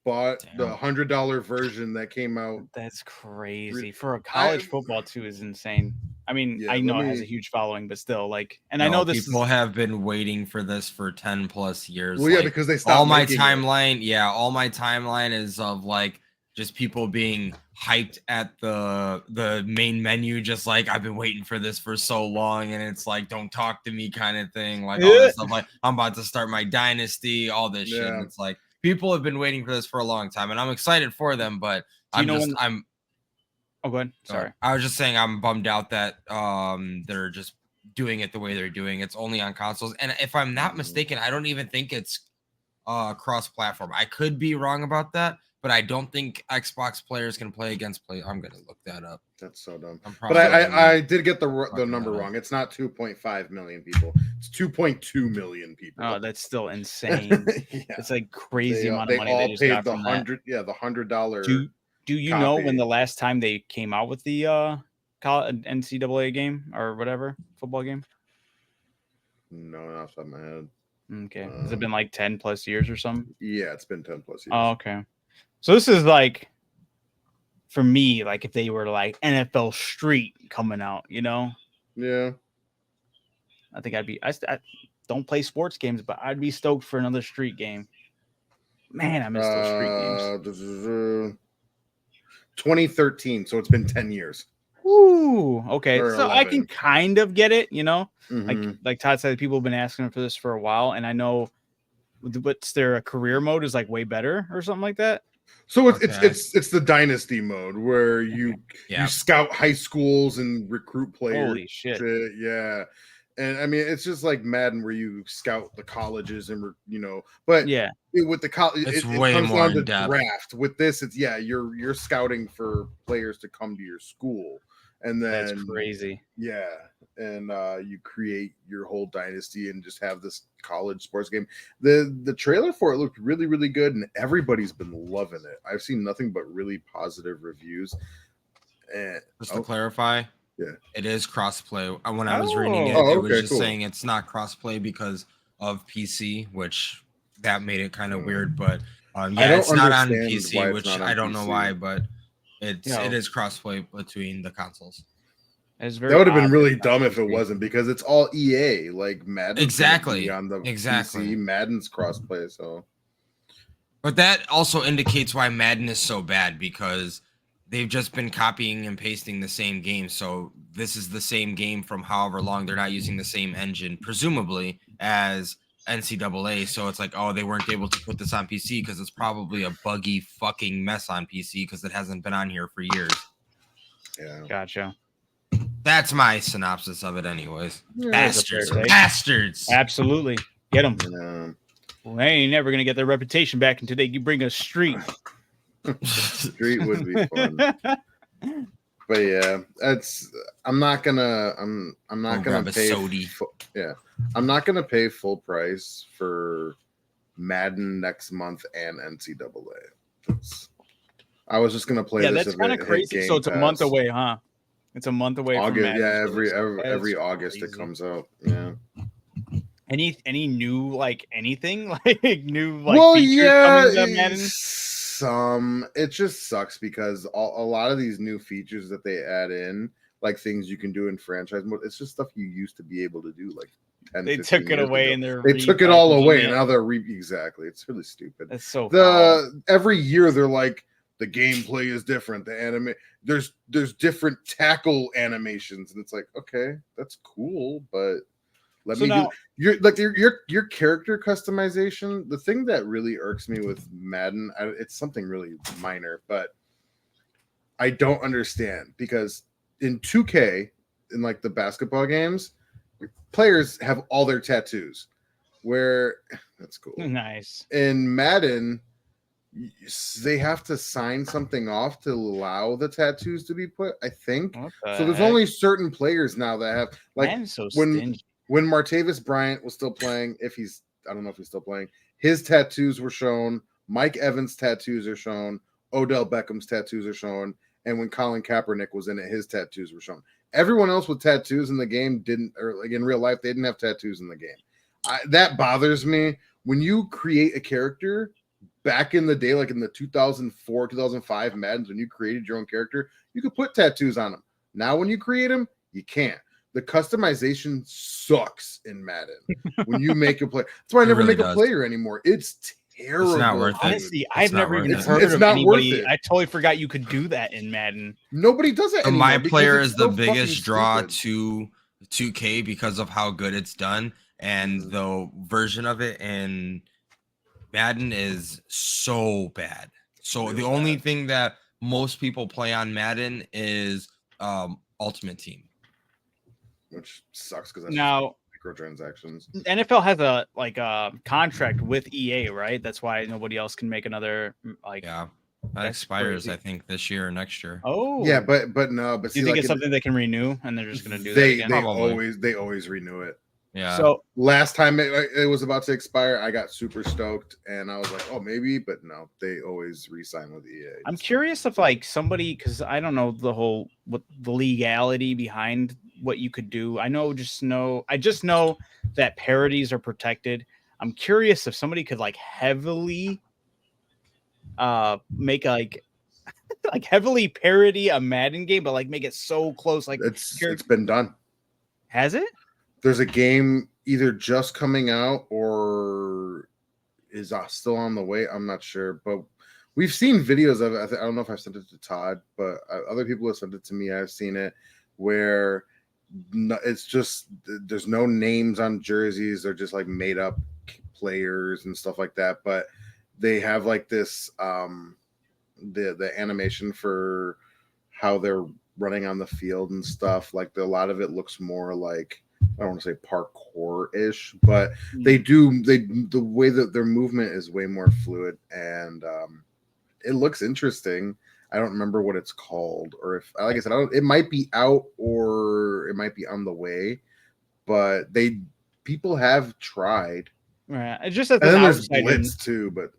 bought the $100 version that came out. That's crazy for a college football too. Is insane. I mean, Yeah, I know let it has me- a huge following, but still, like, and I know this people is have been waiting for this for 10 plus years. Well, yeah, like, because they stopped all my making it. timeline, all my timeline is of like just people being hyped at the main menu, just like I've been waiting for this for so long, and it's like don't talk to me kind of thing, like all this stuff, like I'm about to start my dynasty, all this shit. And it's like people have been waiting for this for a long time, and I'm excited for them, but Oh, go ahead. Sorry. I was just saying I'm bummed out that they're just doing it the way they're doing. It's only on consoles, and if I'm not mistaken, I don't even think it's cross-platform. I could be wrong about that, but I don't think Xbox players can play against play. I'm gonna look that up. That's so dumb. I'm But probably I did get the number that up. wrong. It's not 2.5 million people. It's 2.2 million people. Oh, that's still insane. Yeah. It's like crazy They, amount they of money all they just paid got the from that. $100. Do you know when copy. the last time they came out with the NCAA game or whatever football game? No, not off the top of my head. Okay, has it been like 10 plus years or something? Yeah, it's been 10 plus years. Oh, okay. So this is like, for me, like if they were like NFL Street coming out, you know, Yeah. I think I'd be. I don't play sports games, but I'd be stoked for another Street game. Man, I miss those Street games. 2013, so it's been 10 years. Ooh, okay. Or So I 11. can kind of get it, you know. Mhm. Like Todd said, people have been asking for this for a while, and I know what's their career mode is like way better or something like that. So it's the dynasty mode where you Yeah. you scout high schools and recruit players. Holy shit. Yeah. And I mean, it's just like Madden where you scout the colleges and but Yeah, with the college, It's it way comes more down to in-depth. draft. With this, it's you're scouting for players to come to your school, and then that's crazy. yeah, and you create your whole dynasty and just have this college sports game. The trailer for it looked really, really good, and everybody's been loving it. I've seen nothing but really positive reviews. And Just to clarify, Yeah. it is crossplay. When I was reading it, Oh, it was okay, just cool. saying it's not crossplay because of PC, which that made it kind of weird. But yeah, don't it's not on understand why PC, it's which not on I don't know PC. why, but it No. is crossplay between the consoles. It's very that would have been odd really that dumb if it PC. wasn't, because it's all EA. Like Madden Exactly. on the Exactly. PC. Madden's crossplay, so But that also indicates why Madden is so bad, because they've just been copying and pasting the same game. So this is the same game from however long. They're not using the same engine, presumably, as NCAA. So it's like, oh, they weren't able to put this on PC because it's probably a buggy fucking mess on PC because it hasn't been on here for years. yeah. Gotcha. That's my synopsis of it anyways. Bastards. fair take. Bastards. Absolutely. Get them. Yeah. Well, they ain't never gonna get their reputation back until they bring us Street. Street would be fun. But yeah, I'm not gonna grab a pay sody. I'm not gonna pay full price for Madden next month and NCAA. I was just gonna play Yeah, this. that's if kind it of hit crazy. Game So it's a month Pass. away, huh? It's a month away from August, Madden. yeah, So every that's August it crazy. comes out. Yeah. Any new like anything like new like Well, features yeah, coming to Madden? it just sucks because a lot of these new features that they add in, like things you can do in franchise mode, it's just stuff you used to be able to do like 10, They 15 took it years away ago. and they're They took it all repackaging away, it. and now they're exactly. It's really stupid. That's so foul. Every year they're like, the gameplay is different. The anime, there's different tackle animations, and it's like, okay, that's cool, but let So me now- do your character customization. The thing that really irks me with Madden, it's something really minor, but I don't understand, because in 2K, in like the basketball games, players have all their tattoos. Where that's cool. Nice. In Madden, they have to sign something off to allow the tattoos to be put, I think. What the So there's heck? only certain players now that have, like, Man's so when stingy. when Martavis Bryant was still playing, I don't know if he's still playing, his tattoos were shown. Mike Evans' tattoos are shown. Odell Beckham's tattoos are shown. And when Colin Kaepernick was in it, his tattoos were shown. Everyone else with tattoos in the game didn't, or like in real life, they didn't have tattoos in the game. That bothers me. When you create a character back in the day, like in the 2004, 2005 Maddens, when you created your own character, you could put tattoos on them. Now, when you create them, you can't. The customization sucks in Madden when you make a player. That's why I never really make a does. player anymore. It's terrible. not worth it. Honestly, I've not never worth even it. heard It's of not worth anybody. it. I totally forgot you could do that in Madden. Nobody does it anymore. My because player it's is the so fucking biggest draw stupid. to 2K because of how good it's done, and the version of it in Madden is so bad. So Really the only bad. thing that most people play on Madden is Ultimate Team. Which sucks because that's Now, microtransactions. NFL has a contract with EA, right? That's why nobody else can make another like. Yeah, that That's expires, crazy. I think, this year or next year. Oh, Yeah, but no, but do see, you think like it's something they can renew and they're just going to do they that again? Probably. they always renew it. Yeah. So Last time it was about to expire, I got super stoked, and I was like, oh, maybe, but no, they always re-sign with EA. I'm curious if like somebody, because I don't know what the legality behind what you could do. I just know that parodies are protected. I'm curious if somebody could like heavily make like heavily parody a Madden game, but like make it so close. Like It's been done. has it? There's a game either just coming out or is still on the way. I'm not sure, but we've seen videos of it. I don't know if I've sent it to Todd, but other people have sent it to me. I've seen it where it's just there's no names on jerseys. They're just like made up players and stuff like that. But they have like this the animation for how they're running on the field and stuff. Like a lot of it looks more like, I don't want to say parkour-ish, but the way that their movement is way more fluid, and it looks interesting. I don't remember what it's called, or if, like I said, it might be out or it might be on the way, but people have tried. Right. It's just as And an then there's outsider, Blitz too, but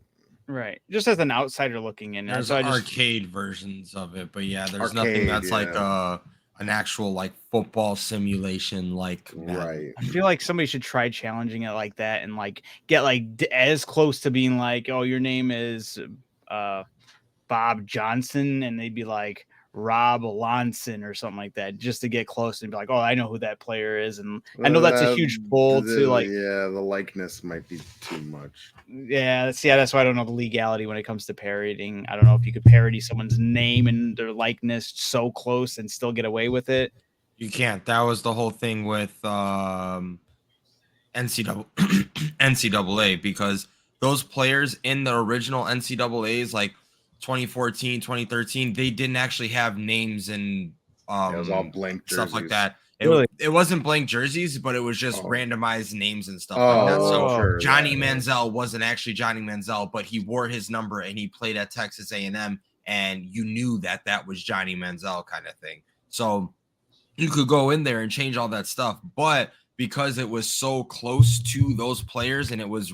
right? Just as an outsider looking in, There's so I just arcade versions of it, but yeah, there's Arcade, nothing that's like yeah. an actual like football simulation like Madden. right. I feel like somebody should try challenging it like that and like get like as close to being like, oh, your name is Bob Johnson, and they'd be like Rob Lonson or something like that, just to get close and be like, oh, I know who that player is, and I know that's a huge pull to like, yeah, the likeness might be too much. yeah, that's why I don't know the legality when it comes to parodying. I don't know if you could parody someone's name and their likeness so close and still get away with it. You can't. That was the whole thing with NCAA because those players in the original NCAAs, like 2014, 2013, they didn't actually have names and It was all blank jerseys. stuff like that. Really? It wasn't blank jerseys, but it was just randomized names and stuff Oh, like that. So sure, Johnny yeah. Manziel wasn't actually Johnny Manziel, but he wore his number and he played at Texas A&M, and you knew that was Johnny Manziel kind of thing. So you could go in there and change all that stuff, but because it was so close to those players and it was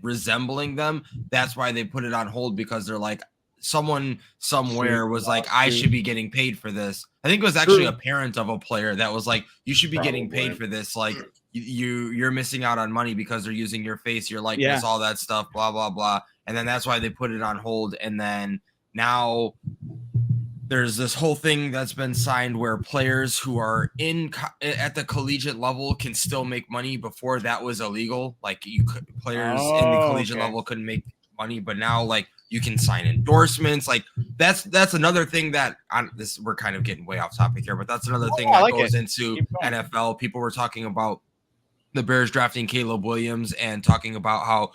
resembling them, that's why they put it on hold, because they're like, someone somewhere was like, I should be getting paid for this. I think it was actually a parent of a player that was like, you should be getting paid for this. Like you're missing out on money because they're using your face, your likeness, all that stuff, blah, blah, blah. And then that's why they put it on hold. And then now there's this whole thing that's been signed where players who are at the collegiate level can still make money. Before that was illegal. Like players in the collegiate level couldn't make money, but now like You can sign endorsements. Like that's another thing that we're kind of getting way off topic here, but that's another thing that goes into NFL. People were talking about the Bears drafting Caleb Williams and talking about how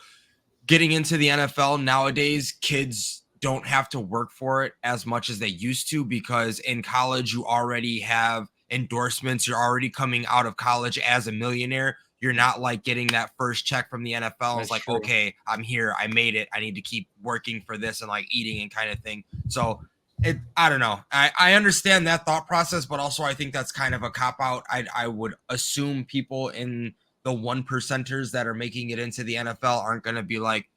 getting into the NFL nowadays, kids don't have to work for it as much as they used to, because in college you already have endorsements. You're already coming out of college as a millionaire. You're not like getting that first check from the NFL. It's like, true. Okay, I'm here. I made it. I need to keep working for this and like eating and kind of thing. So I don't know. I understand that thought process, but also I think that's kind of a cop out. I would assume people in the 1%ers that are making it into the NFL aren't going to be like,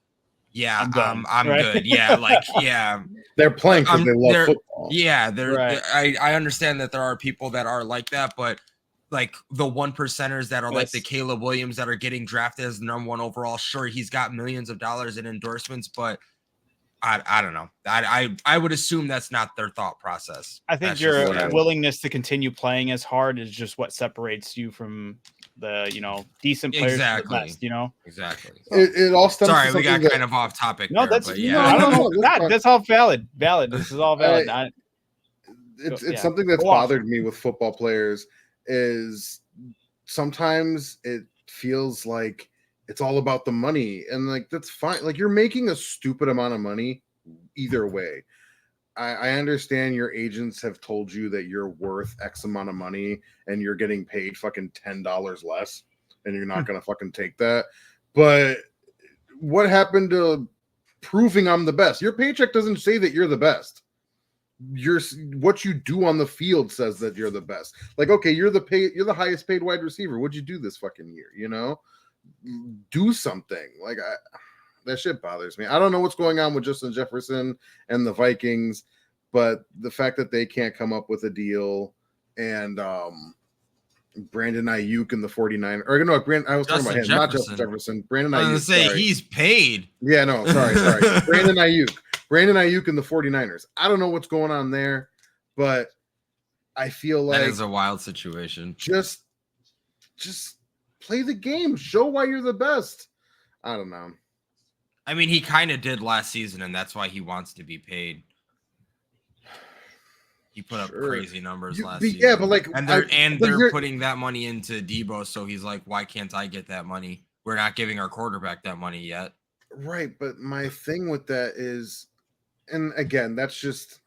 yeah, I'm right? Good. Yeah. Like, yeah, they're playing because they love football. Yeah. I understand that there are people that are like that, but like the 1%ers that are like the Caleb Williams that are getting drafted as the #1 overall. Sure. He's got millions of dollars in endorsements, but I don't know. I would assume that's not their thought process. I think your willingness to continue playing as hard is just what separates you from the decent players. Exactly. The best, exactly. It all stems. Sorry, we got kind of off topic. No, there, that's I don't know. That's all valid. This is all valid. It's something that's bothered me with football players is sometimes it feels like it's all about the money, and like that's fine. Like you're making a stupid amount of money either way. I understand your agents have told you that you're worth X amount of money and you're getting paid fucking $10 less and you're not going to fucking take that. But what happened to proving I'm the best? Your paycheck doesn't say that you're the best. What you do on the field says that you're the best. Like, okay, you're the highest paid wide receiver. What'd you do this fucking year? Do something. Like that shit bothers me. I don't know what's going on with Justin Jefferson and the Vikings, but the fact that they can't come up with a deal and Brandon Ayuk and the 49ers. Or no, I was talking about him, not Justin Jefferson. Brandon Ayuk. I was going to say he's paid. Yeah, no, sorry. Brandon Ayuk and the 49ers. I don't know what's going on there, but I feel like that is a wild situation. Just play the game. Show why you're the best. I don't know. I mean, he kind of did last season, and that's why he wants to be paid. He put up crazy numbers last season. Yeah, but like, they're putting that money into Debo, so he's like, why can't I get that money? We're not giving our quarterback that money yet. Right, but my thing with that is, and again, that's just,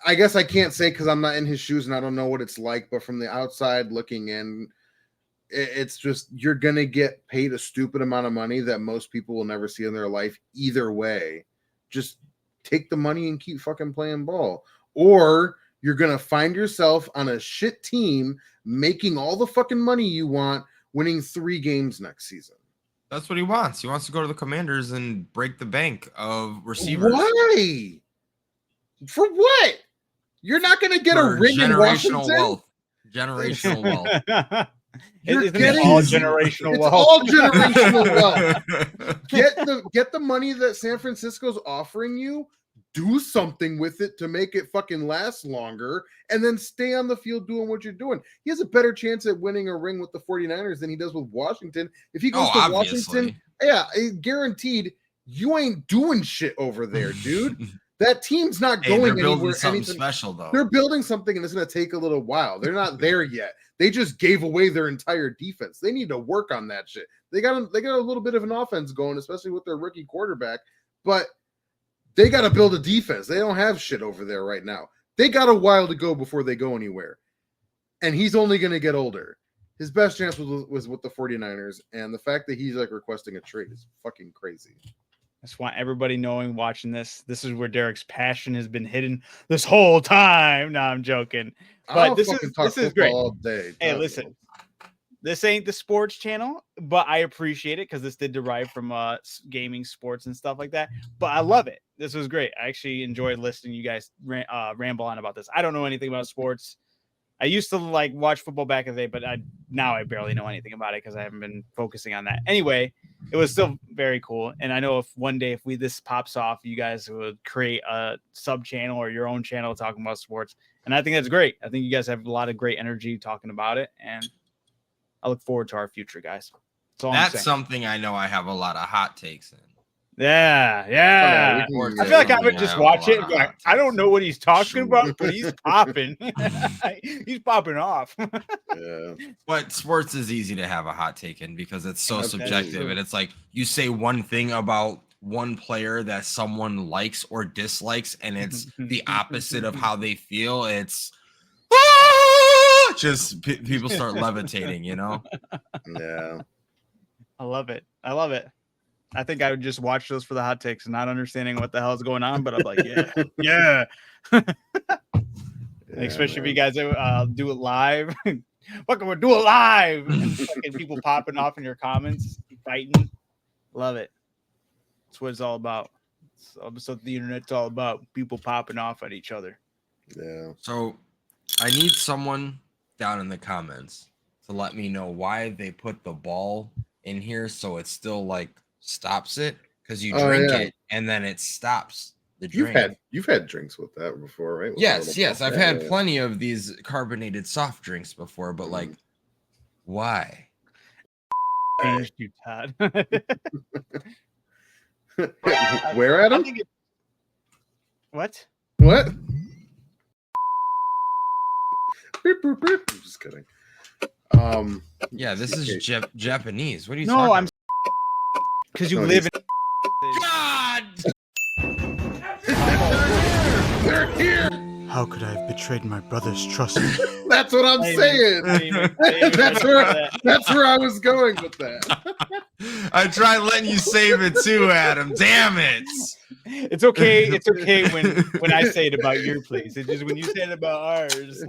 I guess I can't say because I'm not in his shoes and I don't know what it's like, but from the outside looking in, it's just you're going to get paid a stupid amount of money that most people will never see in their life either way. Just take the money and keep fucking playing ball. Or you're going to find yourself on a shit team making all the fucking money you want, winning 3 games next season. That's what he wants. He wants to go to the Commanders and break the bank of receivers. Why? For what? You're not going to get a ring in Washington? Wealth. Generational wealth. It's all generational wealth. All generational wealth. Get the money that San Francisco's offering you, do something with it to make it fucking last longer, and then stay on the field doing what you're doing. He has a better chance at winning a ring with the 49ers than he does with Washington. If he goes to Washington, guaranteed you ain't doing shit over there, dude. That team's not going anywhere. Something special, though. They're building something, and it's going to take a little while. They're not there yet. They just gave away their entire defense. They need to work on that shit. They got a little bit of an offense going, especially with their rookie quarterback, but they got to build a defense. They don't have shit over there right now. They got a while to go before they go anywhere, and he's only going to get older. His best chance was with the 49ers, and the fact that he's like requesting a trade is fucking crazy. I just want everybody knowing, watching this is where Derek's passion has been hidden this whole time. No, I'm joking. But this is great. All day. Hey, listen, this ain't the sports channel, but I appreciate it because this did derive from gaming, sports, and stuff like that. But I love it. This was great. I actually enjoyed listening to you guys ramble on about this. I don't know anything about sports. I used to like watch football back in the day, but now I barely know anything about it because I haven't been focusing on that. Anyway, it was still very cool. And I know if one day this pops off, you guys would create a sub channel or your own channel talking about sports. And I think that's great. I think you guys have a lot of great energy talking about it. And I look forward to our future, guys. That's something I know I have a lot of hot takes in. Yeah, Oh, yeah. no, we can- I feel like I would Yeah, just a watch it lot and be of like, hot I don't takes. know what he's talking Sure. about, but he's popping. He's popping off. Yeah. But sports is easy to have a hot take in because it's so Absolutely. subjective, and it's like you say one thing about one player that someone likes or dislikes, and it's the opposite of how they feel. It's just people start levitating, you know. Yeah. I love it. I love it. I think I would just watch those for the hot takes and not understanding what the hell's going on, but I'm like, yeah, yeah. Especially if you guys do it live. Fucking we'll do it live. And fucking people popping off in your comments, fighting. Love it. That's what it's all about. That's what the internet's all about. People popping off at each other. Yeah. So I need someone down in the comments to let me know why they put the ball in here so it still like stops it, because you Oh, drink yeah. it and then it stops the drink. You've had drinks with that before, right? With Yes, the yes, little- I've yeah, had yeah. plenty of these carbonated soft drinks before, but like, why? Changed you, Todd. Where, I Adam? think what? What? Beep, boop, beep. I'm just kidding. Yeah, this is Japanese. What are you No, talking I'm because you No, live in. God! They're here. How could I have betrayed my brother's trust? That's what I'm saying. That's where I was going with that. I tried letting you save it too, Adam. Damn it! It's okay. It's okay when I say it about your place. It's just when you say it about ours.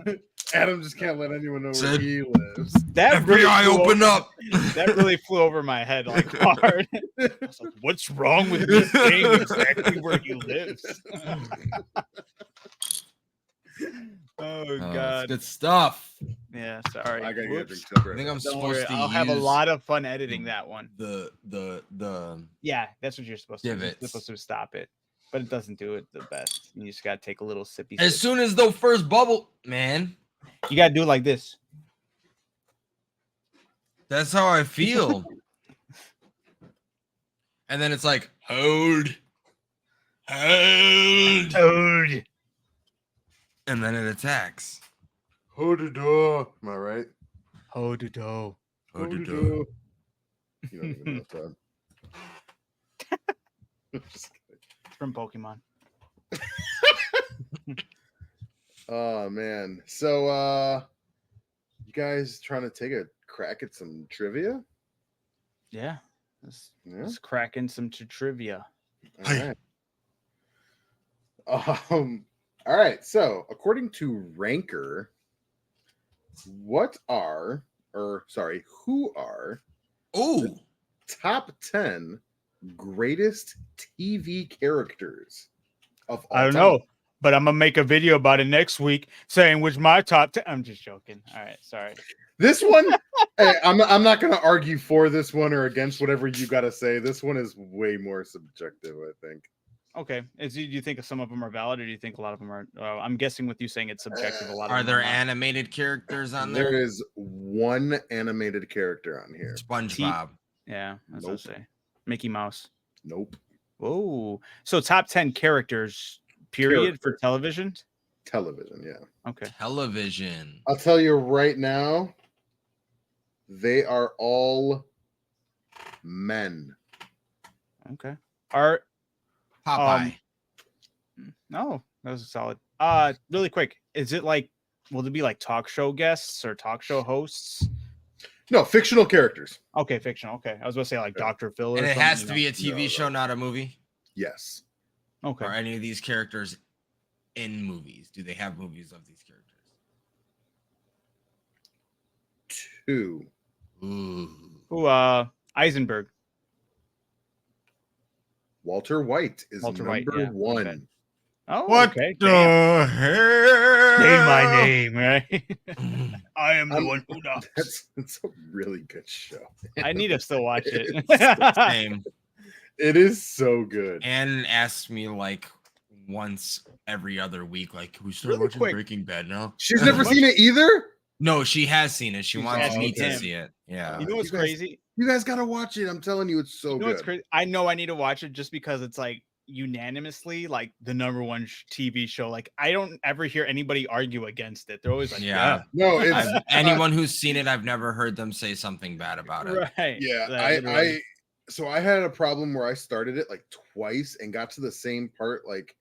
Adam just can't let anyone know where Said- he lives. That really FBI, flew open over, up! That really flew over my head like hard. I was like, what's wrong with me saying exactly where he lives? Oh God. Good stuff. Yeah, sorry. I gotta get a Whoops. drink separate. I think I'm Don't supposed worry, to I'll use have a lot of fun editing that one. the Yeah, that's what you're supposed to do. You're divots. supposed to stop it, but it doesn't do it the best. You just gotta take a little sippy. As sip. soon as the first bubble, man. You gotta do it like this. That's how I feel. And then it's like, hold. And then it attacks. Hold the door. Am I right? Hold the dough. Hold the the door. door. You don't even know that. Just kidding. From Pokemon. Oh man. So you guys trying to take a crack at some trivia? Yeah. Let's, Yeah. let's crack in some trivia. All right. All right. So according to Ranker, who are Oh, top 10 greatest TV characters of all I don't time? know, but I'm gonna make a video about it next week saying which my top 10. I'm just joking. All right, sorry. This one, hey, I'm not going to argue for this one or against whatever you got to say. This one is way more subjective, I think. Okay. Do you think some of them are valid, or do you think a lot of them are? I'm guessing with you saying it's subjective, a lot of are them there not. animated characters on There there? is one animated character on here. SpongeBob. Yeah, as I Nope. say, Mickey Mouse. Nope. Whoa. So top 10 characters, period, for Character. television. Television, yeah. Okay. Television. I'll tell you right now, they are all men. Okay. Are Popeye. no, that was solid. Really quick, is it like, will it be like talk show guests or talk show hosts? No, fictional characters. Okay, fictional. Okay, I was gonna say like Yeah. Dr. Phil, or and it something, has you to know? be a TV No, show, no. not a movie. Yes. Okay. Are any of these characters in movies? Do they have movies of these characters? 2. Ooh. Who? Eisenberg. Walter White is Walter number White, yeah, 1. okay. Oh, What okay. the Damn. hell? Say my name, right? I am the I'm- one who knows. It's a really good show. I need to still watch it. Same. It is so good. Anne asks me like once every other week, like, can we start Really watching quick. Breaking Bad now? She's never seen it either? No, she has seen it. She She's wants asking me to him. see it. Yeah. You know what's You guys- crazy? You guys gotta watch it. I'm telling you, it's so You know good. what's crazy? I know I need to watch it just because it's like unanimously like the number one TV show. Like I don't ever hear anybody argue against it. They're always like, Yeah. No, it's Anyone who's seen it, I've never heard them say something bad about it. right. yeah. Like, literally. So I had a problem where I started it like twice and got to the same part like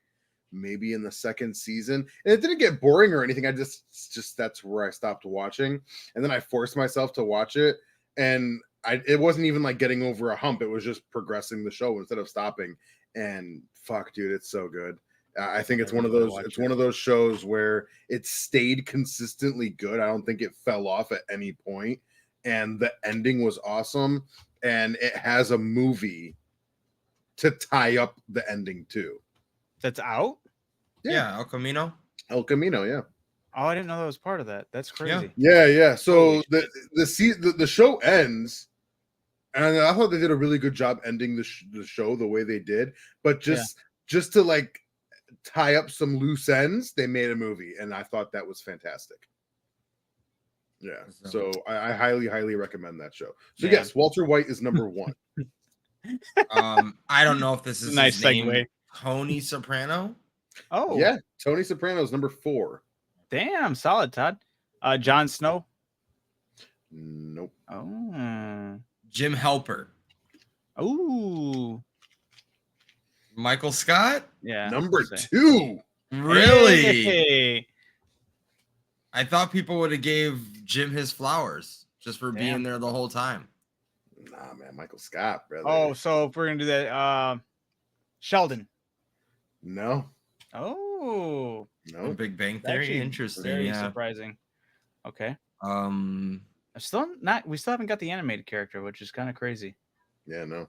maybe in the second season, and it didn't get boring or anything. I just that's where I stopped watching, and then I forced myself to watch it, and it wasn't even like getting over a hump. It was just progressing the show instead of stopping. And fuck, dude, it's so good. I think it's one of those. It's one of those shows where it stayed consistently good. I don't think it fell off at any point, and the ending was awesome. And it has a movie to tie up the ending too. That's out. Yeah, El Camino. El Camino, yeah. Oh, I didn't know that was part of that. That's crazy. Yeah. So Holy the show ends, and I thought they did a really good job ending the show the way they did. But just to like tie up some loose ends, they made a movie, and I thought that was fantastic. Yeah, so I highly recommend that show. So yes, Walter White is number one. I don't know if this is Nice his name. segue. Tony Soprano. Oh Yeah, Tony Soprano is number 4. damn, solid, Todd. Jon Snow. Nope. Oh, Jim Halpert. ooh, Michael Scott. yeah. Number let's see. 2. Really? Hey. I thought people would have gave Jim his flowers just for Damn. being there the whole time. Nah, man, Michael Scott, brother. Oh, so if we're gonna do that, Sheldon. No. Oh, No. Big Bang that's Theory. actually Interesting. Very Yeah. surprising. Okay. Um. We still haven't got the animated character, which is kind of crazy. Yeah, no.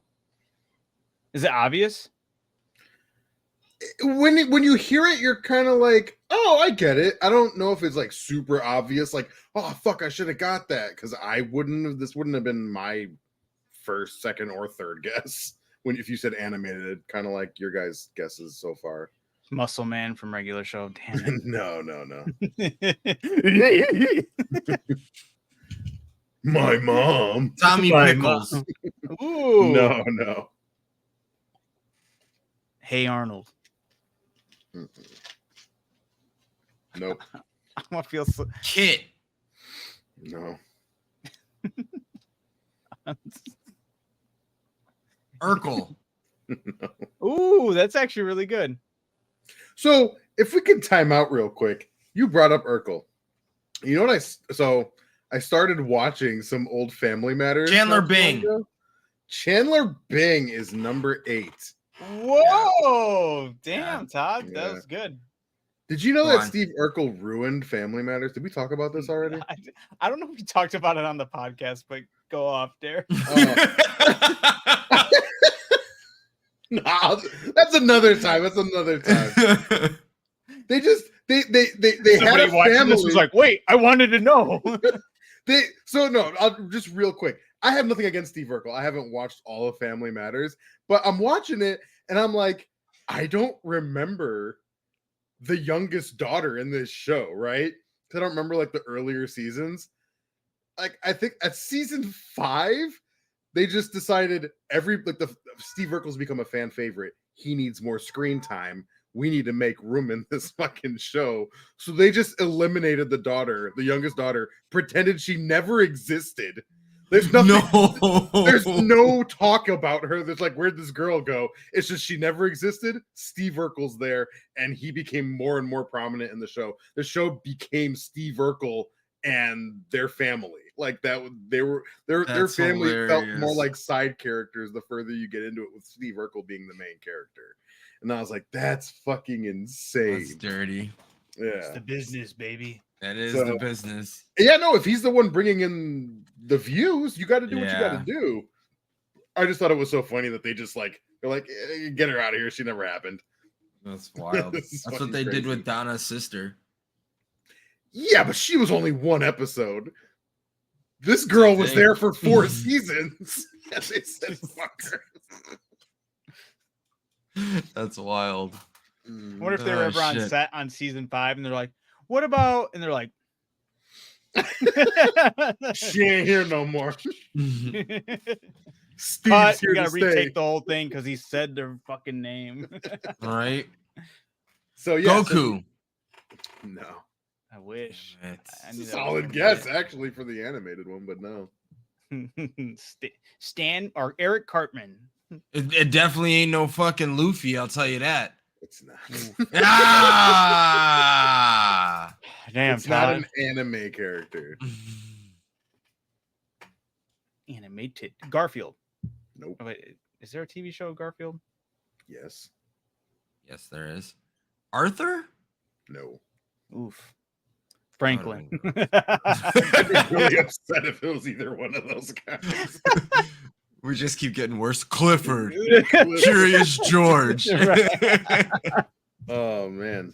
Is it obvious? When you hear it, you're kind of like, oh, I get it. I don't know if it's like super obvious, like, oh fuck, I should have got that, because this wouldn't have been my first, second, or third guess if you said animated, kind of like your guys' guesses so far. Muscle Man from regular show. Damn No. it. My mom. Tommy My Pickles. Ooh. No. Hey Arnold. Nope. I want to feel so. Kit. No. Urkel. Ooh, that's actually really good. So if we could time out real quick, you brought up Urkel. You know what I started watching some old Family Matters. Chandler not too long Bing. ago. Chandler Bing is number 8. Whoa, damn, Yeah. Todd, Yeah. that was good. Did you know Go that on. Steve Urkel ruined Family Matters? Did we talk about this already? I don't know if we talked about it on the podcast, but go off there. Nah, that's another time. They had a family. This was like, wait, I wanted to know. I'll just real quick. I have nothing against Steve Urkel. I haven't watched all of Family Matters, but I'm watching it and I'm like, I don't remember the youngest daughter in this show, right? I don't remember like the earlier seasons. Like I think at season 5, they just decided Steve Urkel's become a fan favorite. He needs more screen time. We need to make room in this fucking show. So they just eliminated the youngest daughter, pretended she never existed. There's nothing. No. There's no talk about her. There's like, where'd this girl go? It's just she never existed. Steve Urkel's there, and he became more and more prominent in the show. The show became Steve Urkel and their family. Like that, their That's family felt more hilarious. like side characters the further you get into it, with Steve Urkel being the main character. And I was like, that's fucking insane. That's dirty. It's Yeah. the business, baby. That is So- the business. Yeah, no, if he's the one bringing in the views, you got to do what you got to do. I just thought it was so funny that they're like, get her out of here. She never happened. That's wild. This is That's what fucking they did crazy. with Donna's sister. Yeah, but she was only one episode. This girl was thing. there for 4 seasons. And they said, fuck her. That's wild. What if they were Oh, ever on shit. set on season 5 and they're like, what about? And they're like, She ain't here no more. Steve's But here you to gotta stay. retake the whole thing because he said their fucking name. All right. So yeah, Goku. no. I wish. Damn it. I knew that was Solid gonna be guess it. actually for the animated one, but no. Stan or Eric Cartman. It definitely ain't no fucking Luffy, I'll tell you that. It's not. Ah! Damn, It's not Todd. an anime character. Animated Garfield. Nope. Oh, wait, is there a TV show Garfield? Yes. Yes, there is. Arthur? No. Oof. Franklin. I'd be really upset if it was either one of those guys. We just keep getting worse. Clifford. Curious George. Oh man.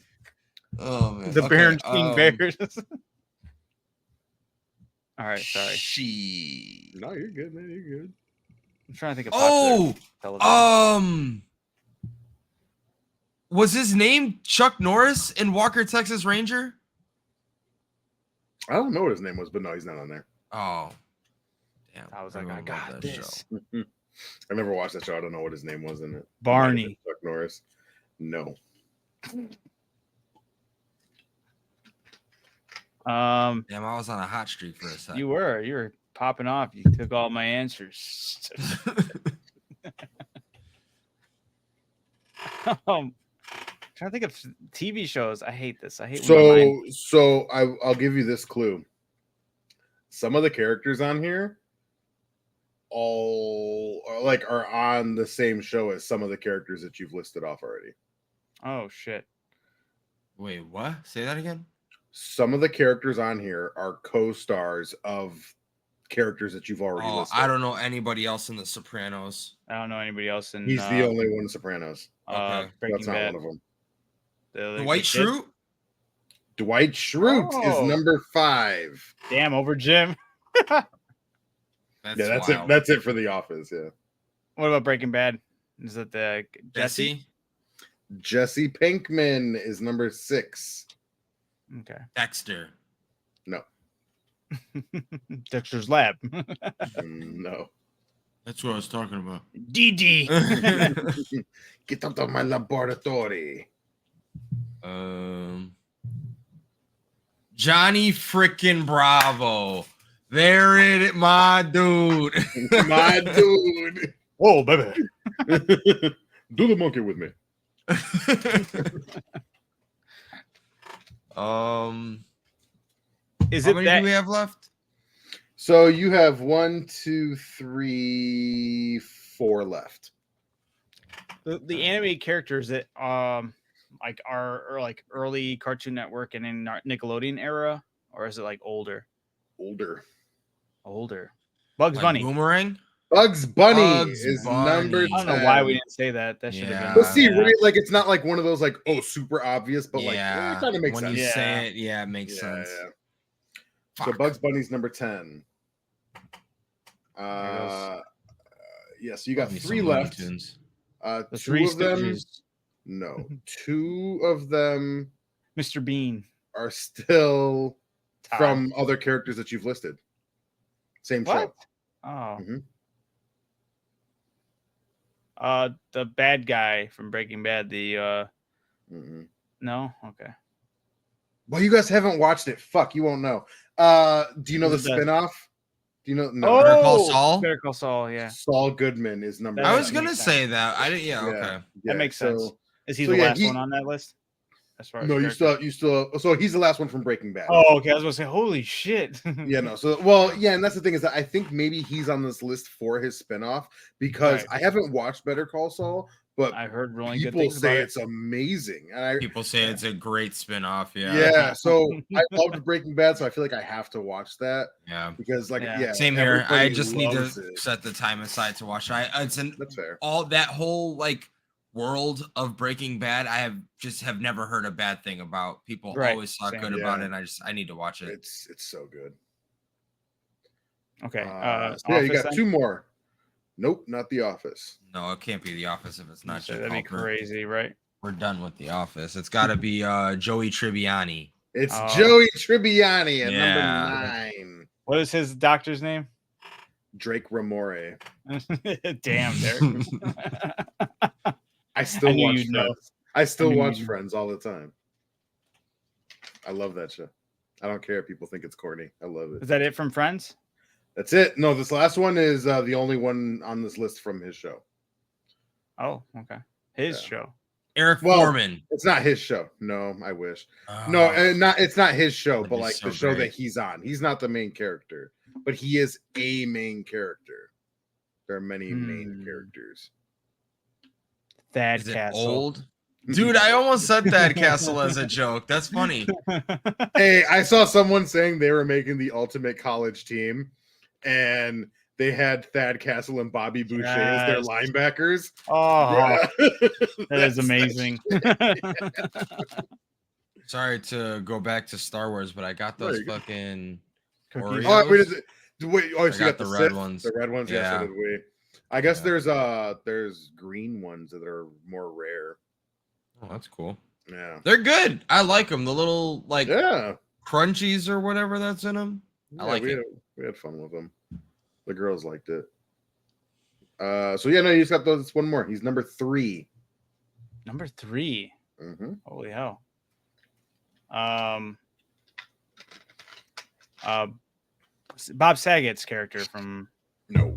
Oh man. The Okay, Berenstain Bears. All right, sorry. She. No, you're good, man. You're good. I'm trying to think of popular television. Was his name Chuck Norris in Walker, Texas Ranger? I don't know what his name was, but no, he's not on there. Oh. Damn. I was like, I love got that this. show. I never watched that show. I don't know what his name was in it. Barney. Chuck Norris. No. Um, Damn, I was on a hot streak for a second. you were popping off. You took all my answers. Trying to think of TV shows. I hate this. I hate when So I'll give you this clue. Some of the characters on here all are on the same show as some of the characters that you've listed off already. oh shit. Wait, what? Say that again? Some of the characters on here are co-stars of characters that you've already listed. I don't know anybody else in The Sopranos. I don't know anybody else in He's the only one in Sopranos. Okay. Breaking That's not Bad. one of them. The White kid? Shrew? Dwight Schrute Oh. is number 5. Damn, over Jim. That's That's wild. it. That's it for The Office. Yeah. What about Breaking Bad? Is it the Jesse? Jesse Pinkman is number 6. Okay. Dexter. No. Dexter's Lab. No. That's what I was talking about. DD. Get out of my laboratory. Johnny frickin' Bravo. There it is, my dude. My dude. Whoa, baby. Do the monkey with me. Is How it many that? do we have left? So you have 1, 2, 3, 4 left. The animated characters that like are like early Cartoon Network and in Nickelodeon era, or is it like older? Older. Bugs Like Bunny. Boomerang? Bugs Bunny Bugs is Bunny. number 10. I don't know why we didn't say that. That should have Yeah. been. But see, yeah. right, like it's not like one of those like super obvious, but like Yeah. it kind of makes When sense. you Yeah. say it, yeah, it makes sense. Yeah. So Fuck. Bugs Bunny's number 10. goes. Yeah, so you got Love me 3 some Looney left. Tunes. The 2 Three of them, Stooges. no, 2 of them Mr. Bean. are still Todd. from other characters that you've listed. Same What? show. Oh. Mhm. The bad guy from Breaking Bad. The Mhm. no, okay. Well, you guys haven't watched it. Fuck, you won't know. Do you know the Is it the- spinoff? Do you know? No. Oh, Better Call Saul? Better Call Saul. Yeah, Saul Goodman is number. I That was 10. gonna makes say sense. that. I didn't. Yeah. Okay. Yeah, that makes so- sense. Is he so the yeah, last he- one on that list? As far as No, characters? so he's the last one from Breaking Bad. Oh, okay. I was gonna say, holy shit. Yeah, no. So, well, yeah, and that's the thing is that I think maybe he's on this list for his spinoff because Right. I haven't watched Better Call Saul, but I heard really good people things say about it's amazing. And People say it's a great spin-off. yeah. Yeah. So I loved Breaking Bad, so I feel like I have to watch that Yeah. because, like, Yeah. yeah, Same here. I everybody just need to loves it. set the time aside to watch. It's an That's fair. all that whole like world of Breaking Bad. I have never heard a bad thing about. People Right, always talk same. good about Yeah. it. And I need to watch it. It's so good. Okay. So yeah, you Office got then? 2 more. Nope, not The Office. No, it can't be The Office if it's not. So Jim that'd be Halpert. crazy, right? We're done with The Office. It's got to be Joey Tribbiani. It's Oh. Joey Tribbiani at Yeah. number 9. What is his doctor's name? Drake Ramore. Damn, Derek. I still I knew watch you'd know. Friends. I still knew watch you'd know. Friends all the time. I love that show. I don't care if people think it's corny. I love it. Is that it from Friends? That's it. No, this last one is the only one on this list from his show. Oh, okay. His Yeah. show. Eric Well, Foreman. It's not his show. No, I wish. Oh, No, it's not his show, That'd but be like so the show great. that he's on. He's not the main character, but he is a main character. There are many main characters. Thad is it Castle. old? Dude, I almost said Thad Castle as a joke. That's funny. Hey, I saw someone saying they were making the ultimate college team, and they had Thad Castle and Bobby Boucher as their Yes. linebackers. Oh, Yeah. that is amazing. Sorry to go back to Star Wars, but I got those you go. fucking Cookies. Oreos. Oh, wait, is it? Wait, oh, so you got got the the red Sith? ones. The red ones, yeah. Yeah. So did we. I guess Yeah. there's green ones that are more rare. Oh, that's cool. Yeah. They're good. I like them. The little like Yeah. crunchies or whatever that's in them. I like it. We had fun with them. The girls liked it. So yeah, no, he's got those one more. He's number 3. Number 3. Mm-hmm. Holy hell. Bob Saget's character from. No.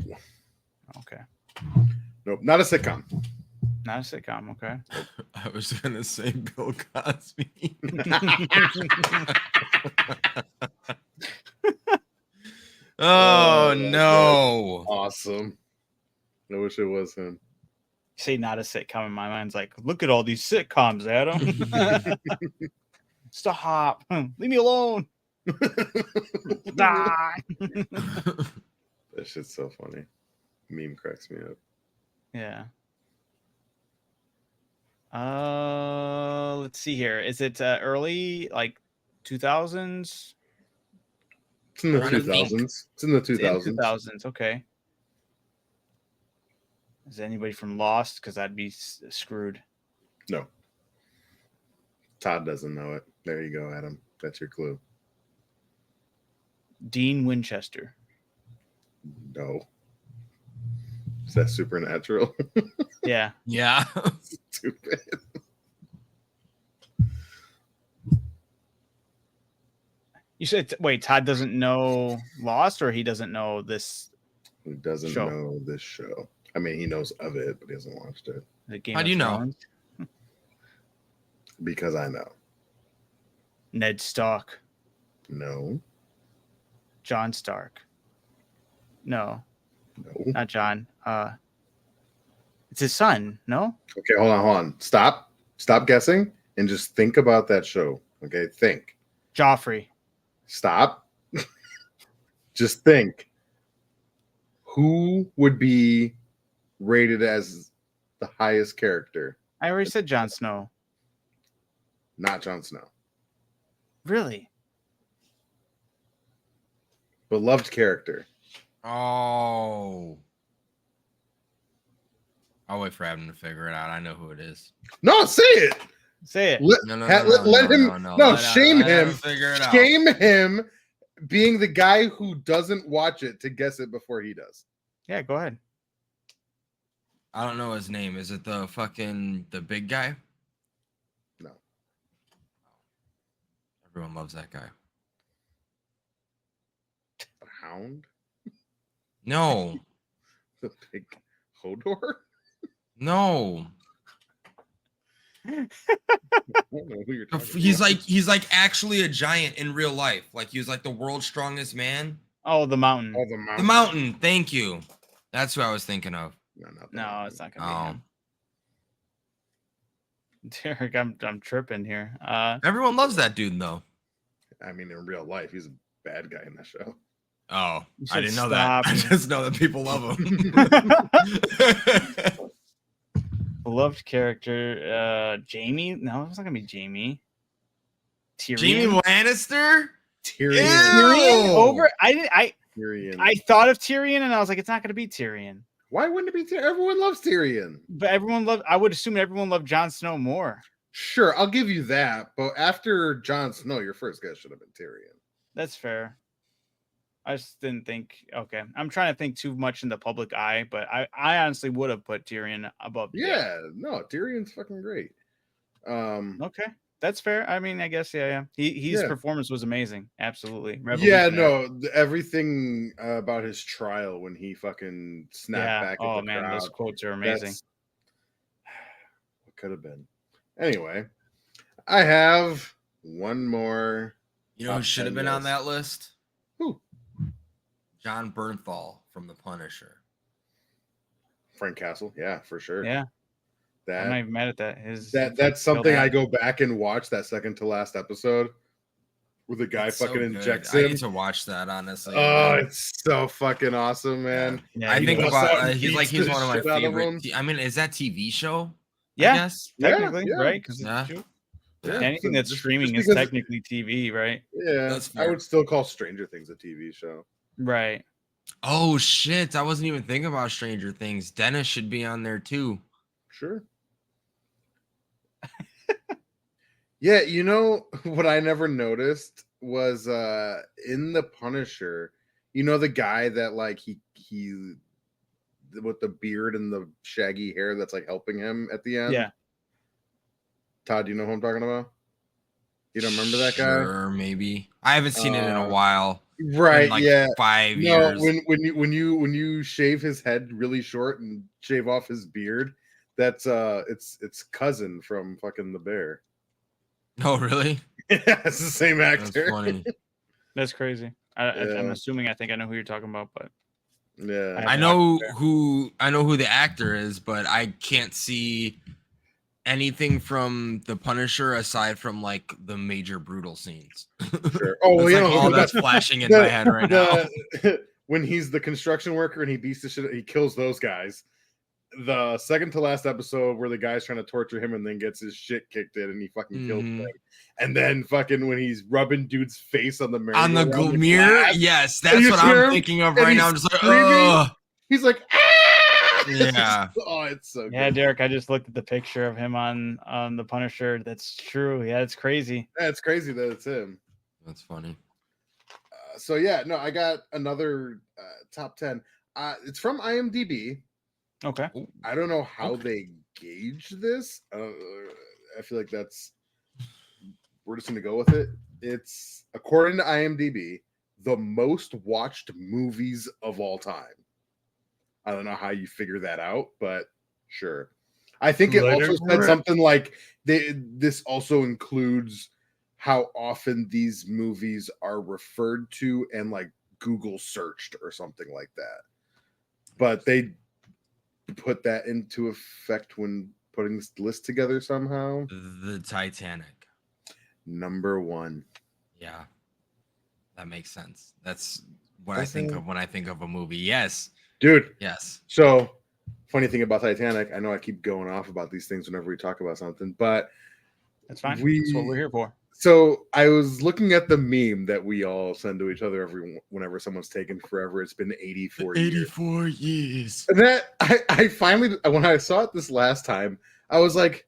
Okay. Nope. Not a sitcom. Not a sitcom. Okay. I was gonna say Bill Cosby. Oh no! Awesome. I wish it was him. Say not a sitcom. In my mind's like, look at all these sitcoms, Adam. Stop. Leave me alone. Die. That shit's so funny. Meme cracks me up. Yeah. Let's see here. Is it early, like 2000s? It's in the Trying to 2000s. think. It's in the It's in 2000s. 2000s. Okay. Is anybody from Lost? Because I'd be screwed. No. Todd doesn't know it. There you go, Adam. That's your clue. Dean Winchester. No. Is that Supernatural? Yeah. Yeah. Stupid. You said, wait, Todd doesn't know Lost, or he doesn't know this? He doesn't Show. know this show. I mean, he knows of it, but he hasn't watched it. The Game How of do you know? Thrones? Because I know. Ned Stark. No. John Stark. No, No. not John. It's his son. No. Okay, hold on. Stop guessing and just think about that show. Okay, think. Joffrey. Stop. Just think. Who would be rated as the highest character? I already said Jon Snow. Not Jon Snow. Really? Beloved character. Oh. I'll wait for Adam to figure it out. I know who it is. No, say it. Say it. Let him. Shame him. Figure it out. Shame him being the guy who doesn't watch it to guess it before he does. Yeah, go ahead. I don't know his name. Is it the big guy? No. Everyone loves that guy. The Hound? No. The big Hodor? No. I don't know who you're talking He's like actually a giant in real life. Like he was like the world's strongest man. Oh, the mountain. about. Oh, the Mountain. The Mountain. Thank you. That's who I was thinking of. No, not the No, Mountain. it's not gonna Oh. be him. Derek, I'm tripping here. Everyone loves that dude though. I mean, in real life, he's a bad guy in that show. Oh, You I should didn't know that. stop. I just know that people love him. Beloved character, Jamie. No, it's not gonna be Jamie. Tyrion. Jamie Lannister? Tyrion. Tyrion over. I Tyrion. thought of Tyrion, and I was like, it's not gonna be Tyrion. Why wouldn't it be Tyrion? Everyone loves Tyrion. But everyone loved. I would assume everyone loved Jon Snow more. Sure, I'll give you that. But after Jon Snow, your first guess should have been Tyrion. That's fair. I just didn't think. Okay, I'm trying to think too much in the public eye, but I honestly would have put Tyrion above. Yeah, no, Tyrion's fucking great. Okay, that's fair. I mean, I guess yeah. His performance was amazing. Absolutely. Yeah, no, everything about his trial when he fucking snapped back. Oh at the man, crowd, those quotes are amazing. What could have been. Anyway, I have one more. You know who should have been on that list? Who? John Bernthal from The Punisher. Frank Castle, yeah, for sure. Yeah, that I'm not even mad at that. That's something I go back and watch, that second to last episode where the guy fucking injects him. I need to watch that, honestly. Oh, it's so fucking awesome, man. Yeah, I think about he's one of my favorite. I mean, is that TV show? Yeah, I guess technically, right? Because anything that's streaming is technically TV, right? Yeah, I would still call Stranger Things a TV show. Right. Oh shit! I wasn't even thinking about Stranger Things. Dennis should be on there too. Sure. Yeah, you know what I never noticed was in The Punisher, you know the guy that like he with the beard and the shaggy hair that's like helping him at the end. Yeah. Todd, do you know who I'm talking about? You don't remember that guy? Sure, maybe. I haven't seen it in a while. Right, like yeah. 5 years. When you shave his head really short and shave off his beard, that's it's cousin from fucking The Bear. Oh, really? Yeah, it's the same actor. That's funny. That's crazy. I'm assuming I think I know who you're talking about, but yeah, I know who the actor is, but I can't see anything from The Punisher aside from like the major brutal scenes. Sure. Oh, that's all that's flashing in my head right now. When he's the construction worker and he beats the shit, he kills those guys. The second to last episode where the guy's trying to torture him and then gets his shit kicked in and he fucking kills him. And then fucking when he's rubbing dude's face on the mirror. On the mirror? Yes, that's what I'm thinking of right now. I'm just like, oh. He's like, ah! Yeah. Oh, it's so yeah, good. Derek, I just looked at the picture of him on The Punisher. That's true. Yeah, it's crazy. Yeah, it's crazy that it's him. That's funny. So yeah, no, I got another top 10. It's from IMDb. Okay. I don't know how they gauge this. I feel like we're just gonna go with it. It's, according to IMDb, the most watched movies of all time. I don't know how you figure that out, but sure. I think it also said something like this also includes how often these movies are referred to and like Google searched or something like that. But they put that into effect when putting this list together somehow. The Titanic. Number 1. Yeah. That makes sense. That's what I think of when I think of a movie. Yes. Dude. Yes. So, funny thing about Titanic, I know I keep going off about these things whenever we talk about something, but that's fine. That's what we're here for. So I was looking at the meme that we all send to each other whenever someone's taken forever. It's been 84 years. 84 years. And that I finally, when I saw it this last time, I was like,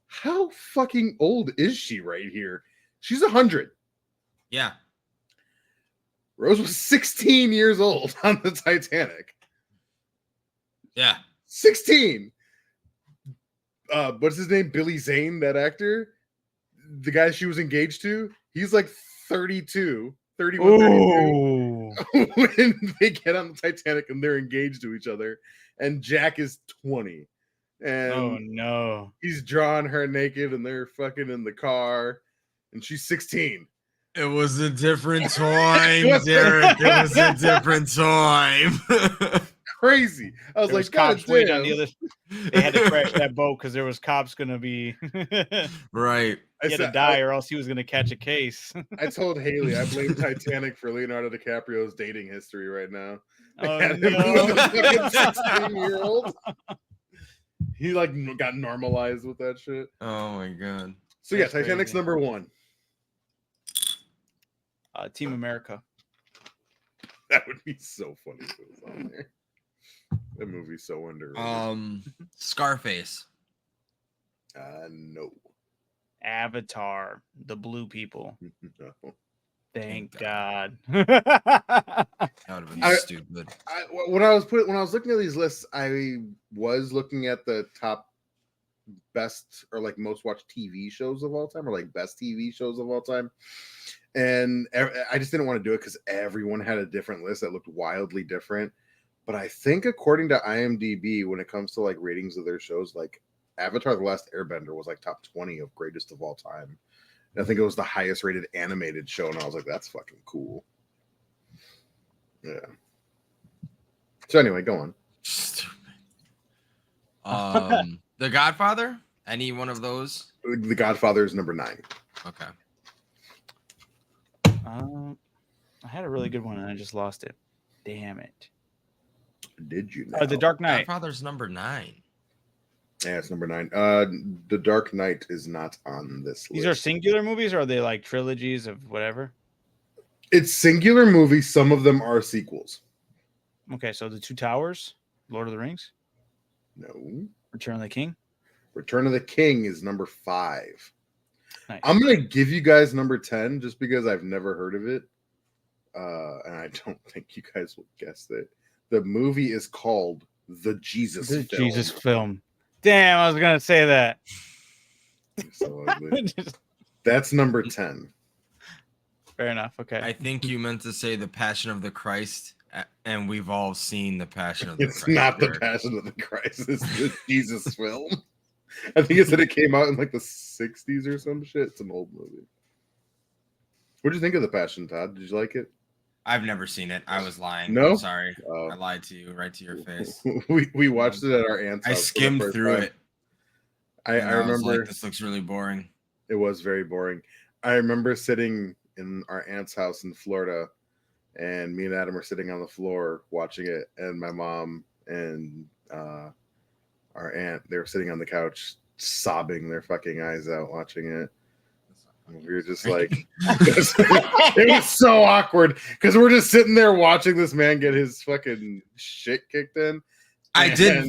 how fucking old is she right here? She's 100. Yeah. Rose was 16 years old on the Titanic. Yeah. 16. What's his name? Billy Zane, that actor? The guy she was engaged to, he's like 31, 32 when they get on the Titanic and they're engaged to each other. And Jack is 20. And oh no, he's drawing her naked and they're fucking in the car. And she's 16. It was a different time, Derek. It was a different time. Crazy. I was like, cops waiting on the other. They had to crash that boat because there was cops gonna be right. He had to die, or else he was gonna catch a case. I told Haley I blame Titanic for Leonardo DiCaprio's dating history right now. Oh, no. 16-year-old. He like got normalized with that shit. Oh my god. So yeah, Titanic's number 1. Team America. That would be so funny if it was on there. That movie's so underrated. Scarface. No. Avatar, the blue people. No. Thank Thank God. That would have been I- stupid. When I was looking at these lists, I was looking at the top best or like most watched TV shows of all time, or like best TV shows of all time. And I just didn't want to do it because everyone had a different list that looked wildly different. But I think according to IMDb, when it comes to like ratings of their shows, like Avatar: The Last Airbender was like top 20 of greatest of all time. And I think it was the highest rated animated show, and I was like, that's fucking cool. Yeah. So anyway, go on. Stupid. The Godfather? Any one of those? The Godfather is number 9. Okay. I had a really good one and I just lost it. Damn it. Did you know? The Dark Knight. Godfather's number 9. Yeah, it's number 9. The Dark Knight is not on this list. These are singular movies, or are they like trilogies of whatever? It's singular movies. Some of them are sequels. Okay, so the Two Towers, Lord of the Rings, No. Return of the King. Return of the King is number 5. Nice. I'm gonna give you guys number 10 just because I've never heard of it, and I don't think you guys will guess it. The movie is called The Jesus The Film. Jesus Film. Damn, I was gonna say that. So ugly. That's number 10. Fair enough. Okay. I think you meant to say The Passion of the Christ, and we've all seen The Passion of the It's Christ. not The Derek. Passion of the Christ. It's the Jesus Film. I think it said it came out in like the 60s or some shit. It's an old movie. What do you think of The Passion, Todd? Did you like it? I've never seen it. I was lying. No? I'm sorry. Oh. I lied to you right to your face. We watched it at our aunt's I house for the skimmed first through time. it. I and I was remember like, this looks really boring. it was very boring. I remember sitting in our aunt's house in Florida, and me and Adam were sitting on the floor watching it, and my mom and our aunt, they were sitting on the couch sobbing their fucking eyes out watching it. And we were just like, it was so awkward because we're just sitting there watching this man get his fucking shit kicked in. I did.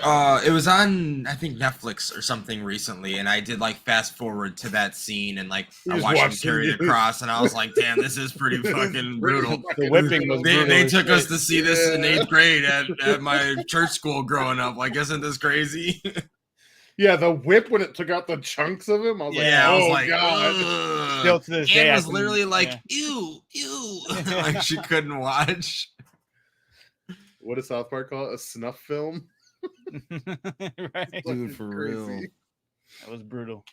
Yeah. It was on, I think, Netflix or something recently, and I did like fast forward to that scene, and like You I just watched him watched carry him it across, and I was like, "Damn, this is pretty fucking brutal." The whipping was brutal They as took us shit. to see this in Yeah. 8th grade at my church school growing up. Like, isn't this crazy? Yeah, the whip when it took out the chunks of him. I was Yeah, I like, was oh like, god. "Ugh." Still to this day, Anne I was can- literally like, yeah. "Ew, ew," like she couldn't watch. What does South Park call it? A snuff film? Right. Dude, Fucking for crazy. real. That was brutal.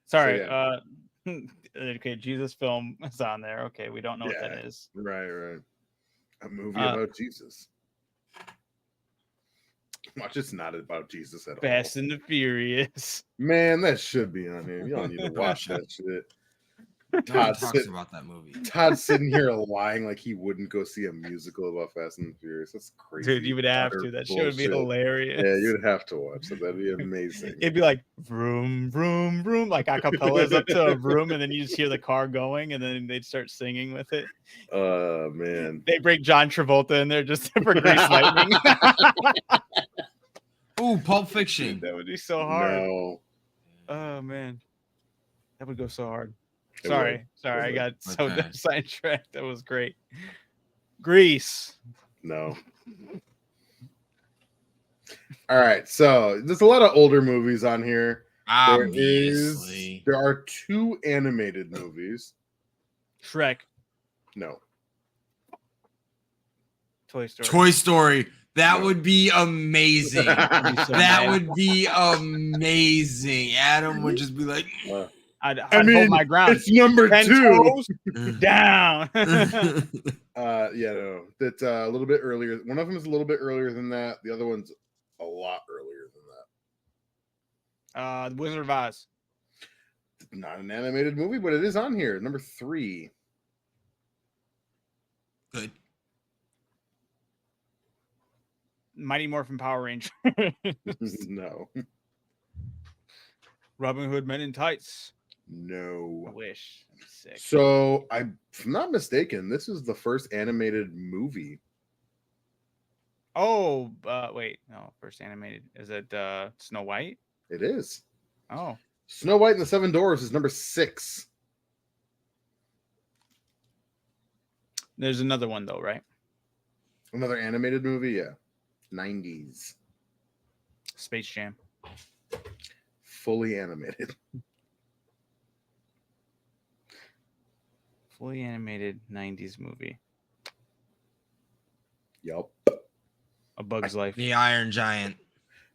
Sorry. yeah. Okay, Jesus Film is on there. Okay, we don't know what that Yeah. is. Right. A movie Uh, about Jesus. Watch, it's not about Jesus at Fast all. and the Furious. Man, that should be on here. You don't need to watch that shit. No one Todd talks sit- about that movie. Todd's sitting here lying like he wouldn't go see a musical about Fast and the Furious. That's crazy. Dude, you would have utter to. That shit would be bullshit. hilarious. Yeah, you'd have to watch that. That'd be amazing. It'd be like vroom, vroom, vroom, like acapellas up to a vroom, and then you just hear the car going, and then they'd start singing with it. Oh man. They bring John Travolta in there just for Grease Lightning. Ooh, Pulp Fiction. That would be so hard. No. Oh man, that would go so hard. It Sorry, would. I It got so Okay. sidetracked. That was great. Grease. No. All right, so there's a lot of older movies on here. Obviously. There are 2 animated movies. Shrek. No. Toy Story. Toy Story. That No. would be amazing. That'd be so That bad. would be amazing. Adam would just be like, I'd I mean, hold my ground. it's number 10 2. toes down. Yeah, no. That's a little bit earlier. One of them is a little bit earlier than that. The other one's a lot earlier than that. The Wizard of Oz. Not an animated movie, but it is on here. Number 3. good. Mighty Morphin Power Ranger. No. Robin Hood Men in Tights. I No. wish. That'd be sick. So, if I'm not mistaken, this is the first animated movie. Oh, wait. No, first animated. Is it Snow White? It is. Oh. Snow White and the Seven Dwarfs is number 6. There's another one though, right? Another animated movie, yeah. 90s. Space Jam. Fully animated. Fully animated 90s movie. Yup. A Bug's Life. The Iron Giant.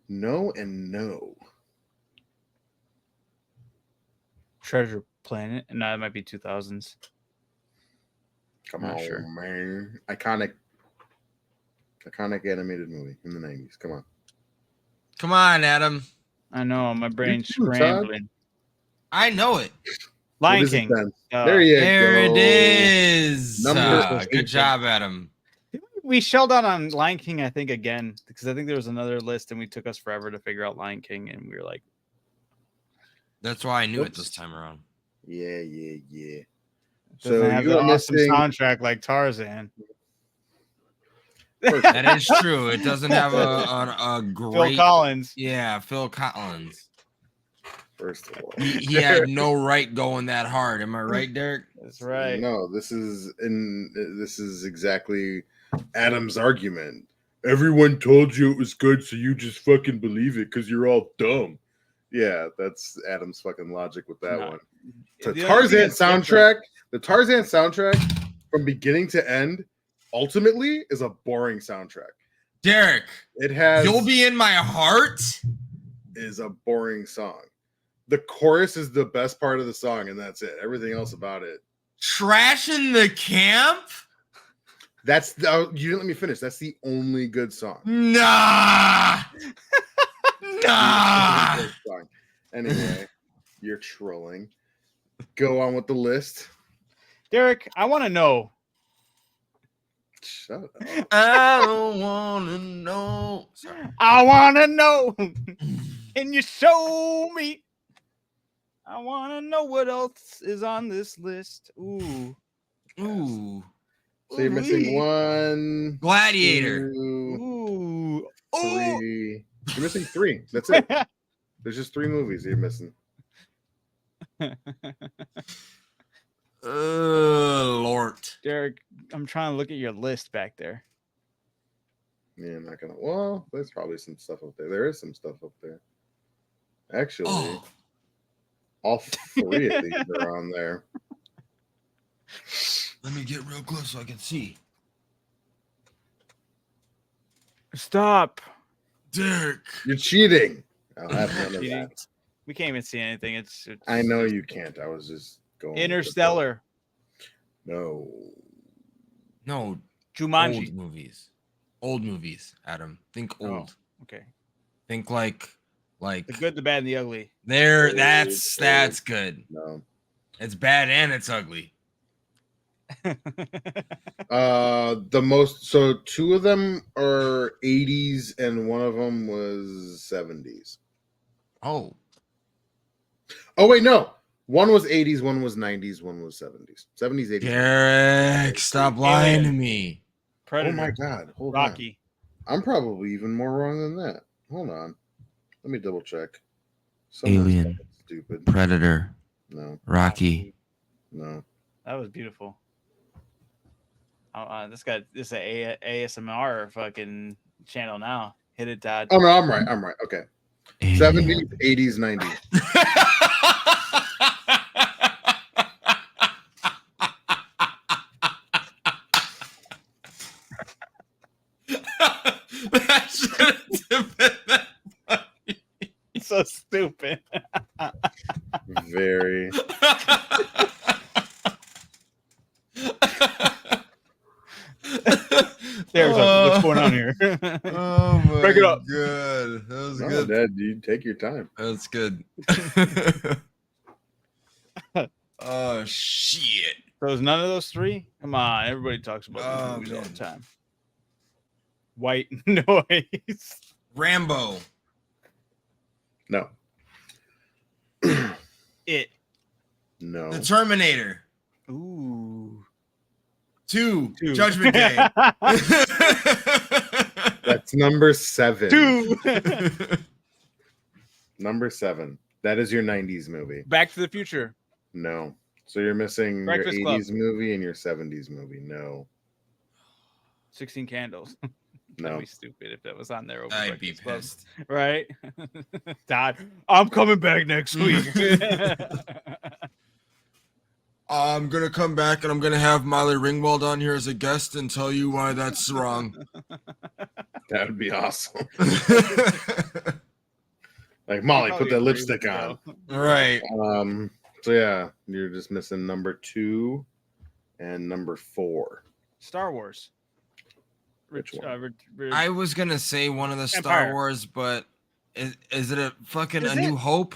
No and no. Treasure Planet. No, that might be 2000s. Come Not on, sure. man. Iconic animated movie in the 90s. Come on. Come on, Adam. I know, my brain's too, Todd. scrambling. I know it. Lion What is it King. then? There you There go. it is. Number Good job, Adam. We shelled out on Lion King, I think, again, because I think there was another list and we took us forever to figure out Lion King, and we were like, That's why I knew it Oops. this time around. Yeah. doesn't So have you the are awesome missing. soundtrack like Tarzan. That is true. It doesn't have a Phil great. Collins. Yeah, Phil Collins. First of all, He had no right going that hard. Am I right, Derek? That's right. No, this is exactly Adam's argument. Everyone told you it was good, so you just fucking believe it because you're all dumb. Yeah, that's Adam's fucking logic with that No. one. The The only Tarzan thing that's different- soundtrack, the Tarzan soundtrack from beginning to end, ultimately is a boring soundtrack. Derek, It has you'll be in my heart. is a boring song. The chorus is the best part of the song, and that's it. Everything else about it. Trash in the camp? That's you didn't let me finish. That's the only good song. Nah. Nah. Good song. Anyway, you're trolling. Go on with the list. Derek, I want to know. Shut up. I don't want to know. Sorry. I want to know. Can you show me? I want to know what else is on this list. Ooh. Ooh. So you're missing one. Gladiator. 2, Ooh. Ooh. 3. You're missing 3. That's it. There's just 3 movies you're missing. Lord. Derek, I'm trying to look at your list back there. Yeah, I'm not gonna. Well, there's probably some stuff up there. There is some stuff up there. Actually, Oh. all 3 of these are on there. Let me get real close so I can see. Stop. Derek. You're cheating. I'll have none of Cheating. that. We can't even see anything. It's I know you can't. I was just going. with the Interstellar. flow. No, old Jumanji. movies. Old movies, Adam. Think Oh. old. Okay. Think like The good, the bad, and the ugly. there. Old, That's good. No. It's bad and it's ugly. The most. So 2 of them are 80s, and one of them was 70s. Oh, Oh wait, no. One was 80s, one was 90s, one was 70s. 70s, 80s. Derek, stop lying to me. Predator. Oh my god. Hold Rocky. on. I'm probably even more wrong than that. Hold on. Let me double check. Alien. fucking Stupid. Predator, No. Rocky. No. That was beautiful. This is a ASMR fucking channel now. Hit it, Todd. Oh no, I'm right. I'm right. Okay. 70s, 80s, 90s. That shouldn't have been that funny. So stupid. Very. There's what's going on here. Oh my Break it up. god. That was No, good. Dad, you take your time. That's good. Oh shit. So is none of those 3? Come on, everybody talks about Oh, these movies all the man. time. White noise. Rambo. No. It. No. The Terminator. Ooh. 2. Two. Judgment Day. That's number 7. 2. Number 7. That is your 90s movie. Back to the Future. No. So you're missing Breakfast your Club. 80s movie and your 70s movie. No. 16 Candles. No. That'd be stupid if that was on there. Over I'd be Breakfast Club, pissed. right? Todd, I'm coming back next week. I'm gonna come back and I'm gonna have Molly Ringwald on here as a guest and tell you why that's wrong. That would be awesome. Like, Molly, put that lipstick on. Right. So yeah, you're just missing number 2 and number 4. Star Wars. Which one? I was gonna say one of the Star Empire. Wars, but is it a fucking Is A New it? Hope?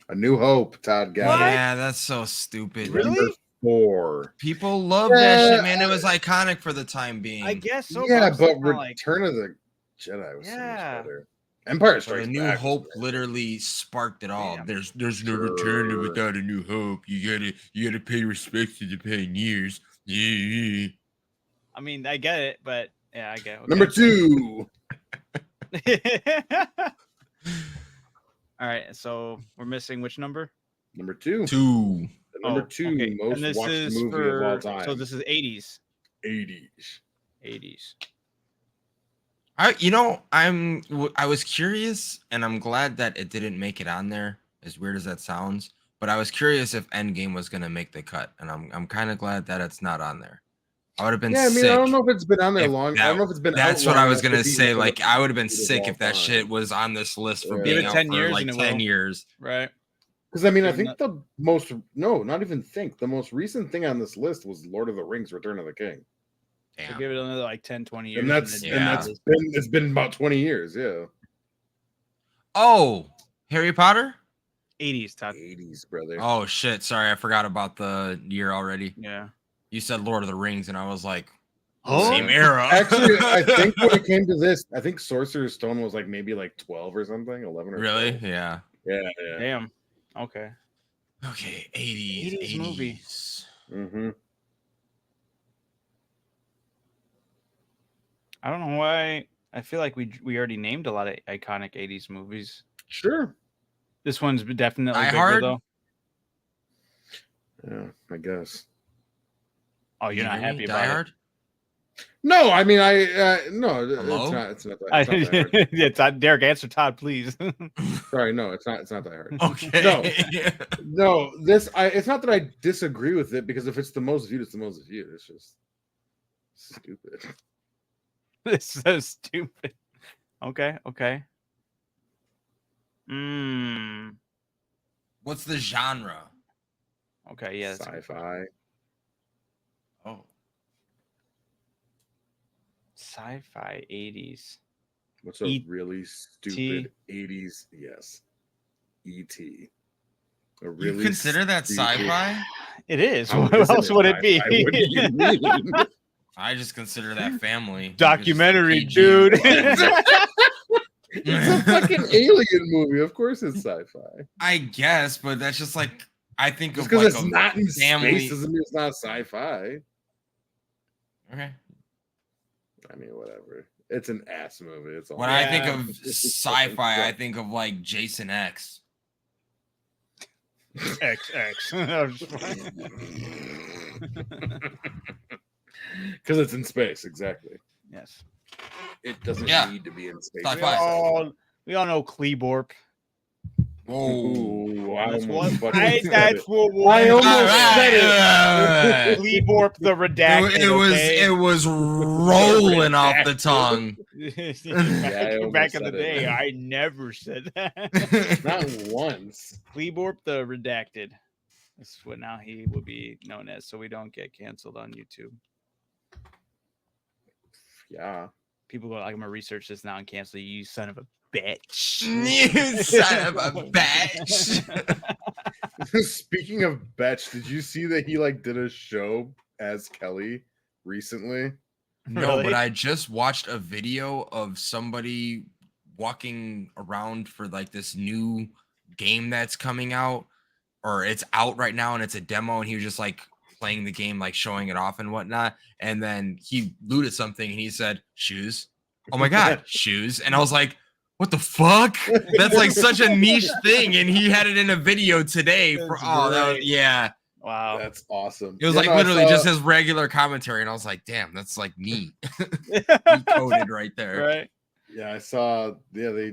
A New Hope. Todd got it. Yeah, that's so stupid. Really? Number 4. People love that shit, man. It was iconic for the time being. I guess so. Yeah, I'm still but kinda like, Return of the Jedi was so much Yeah. better. Empire But Strikes A New Back was Hope better. literally sparked it all. Damn. There's no return without a new hope. You gotta pay respect to the pioneers. Yeah. I mean, I get it, but yeah, I get it. Number 2. All right, so we're missing which number? Number 2. Two. The number 2 okay. most And this watched is movie for, of all time. So this is 80s. 80s. 80s. I was curious, and I'm glad that it didn't make it on there. As weird as that sounds, but I was curious if Endgame was gonna make the cut, and I'm kind of glad that it's not on there. I would have been Yeah, I mean, sick. I don't know if it's been on there if long. that- I don't know if it's been. That's out what I long was enough gonna to be say. one of Like, the I would have been movies of sick all if that time. shit was on this list for Yeah. being Give it out 10 for years like and it 10 will. years. Right. Because I mean, I Isn't think the most not even think the most recent thing on this list was Lord of the Rings: Return of the King, So Damn. give it another like 10, 20 years. and that's then- yeah. it's been about 20 years. Yeah, Oh, Harry Potter. 80s, Todd. 80s, brother. Oh shit! Sorry, I forgot about the year already. Yeah. You said Lord of the Rings, and I was like, Huh? same era. Actually, I think when it came to this, I think Sorcerer's Stone was like maybe like 12 or something, 11 or Really? 12. Yeah. Yeah, yeah. Damn. Okay. Okay, 80s. 80s movie. Mm-hmm. I don't know why. I feel like we already named a lot of iconic 80s movies. Sure. This one's definitely Die bigger, Hard? though. Yeah, I guess. Oh, you're not happy about Die it. Hard? No, I mean, no, Hello? it's not. It's not that. It's not that hard. Yeah, Todd, Derek, answer Todd, please. Sorry, no, it's not. It's not that hard. Okay. No, it's not that I disagree with it because if it's the most viewed, it's the most viewed. It's just stupid. This is so stupid. Okay, okay. Mm. What's the genre? Okay, yeah. that's a good Sci-fi. Oh. Sci-fi 80s. What's a E.T. really stupid 80s? Yes. E.T. A You really consider that stupid- sci-fi? It is. How What isn't else would it be? sci-fi? What do you mean? I just consider that family. Documentary, Just dude. It's a fucking alien movie. Of course it's sci-fi. I guess, but that's just like I think Just of because like it's a not in family. space doesn't mean it's not sci-fi. Okay. I mean, whatever. It's an ass movie. It's all When I think Yeah. of It's fucking sci-fi, I crap. think of like Jason X. XX. That was funny. Because it's in space, exactly. Yes. It doesn't Yeah. need to be in space. Sci-fi. We all know Kleborg. Whoa. Ooh, I That's almost what fucking said that's it. what I almost said Kleborg the redacted. it was rolling off the tongue. Back in the said it. day, I never said that. Not once. Kleborg the redacted. That's what now he will be known as, so we don't get canceled on YouTube. Yeah. People go, I'm gonna research this now and cancel you, you son of a bitch. You son of a bitch. Speaking of Betch, did you see that he like did a show as Kelly recently? No, Really? but I just watched a video of somebody walking around for like this new game that's coming out, or it's out right now and it's a demo, and he was just like playing the game, like showing it off and whatnot. And then he looted something and he said, shoes. Oh my God, shoes. And I was like, What the fuck? That's like such a niche thing, and he had it in a video today. For yeah. Wow, That's awesome. It was like literally just his regular commentary, and I was like, damn, that's like neat. He coded right there. Right. Yeah, I saw. Yeah,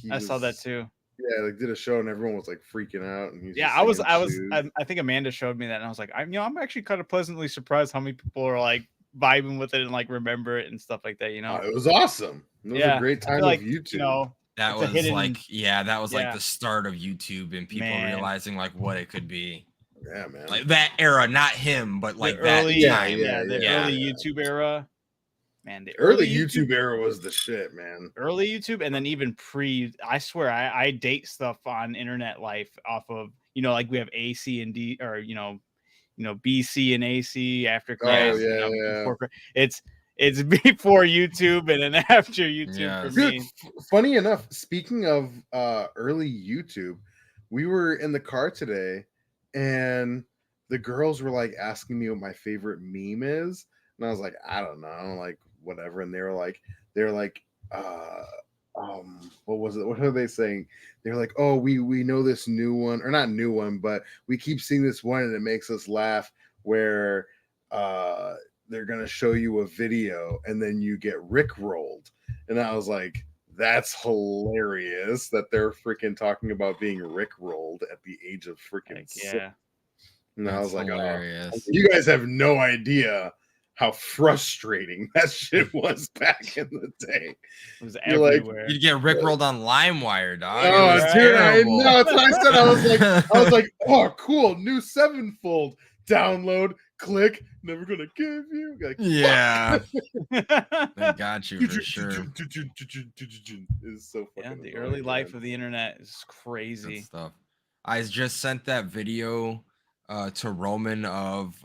I saw that too. Yeah, they did a show and everyone was like freaking out. And I think Amanda showed me that, and I was like, I'm actually kind of pleasantly surprised how many people are like vibing with it and like remember it and stuff like that. It was awesome. It was a great time of YouTube. That was that was like the start of YouTube and people realizing like what it could be. Yeah, man. Like that era, not him, but like the early, that time. Early YouTube era. Man, the early YouTube era was the shit, man. Early YouTube, and then even I swear I date stuff on internet life off of, like we have AC and D, or BC and AC after class. It's before YouTube and then after YouTube for me. Funny enough, speaking of early YouTube, we were in the car today and the girls were like asking me what my favorite meme is, and I was like, I don't know, like whatever. And they were like what was it? What are they saying? They're like, oh, we know this new one, or not new one, but we keep seeing this one and it makes us laugh, where they're gonna show you a video and then you get rickrolled. And I was like, that's hilarious that they're freaking talking about being rickrolled at the age of freaking 6. And I was like, hilarious. You guys have no idea how frustrating that shit was back in the day. It was everywhere. You'd get rickrolled on LimeWire, dog. Oh, dude, I know. That's what I said. I was like, oh, cool, new 7-fold download. Click. Never gonna give you. Like, yeah, they got you for sure. It's so fucking. The early life of the internet is crazy. Good stuff. I just sent that video to Roman of.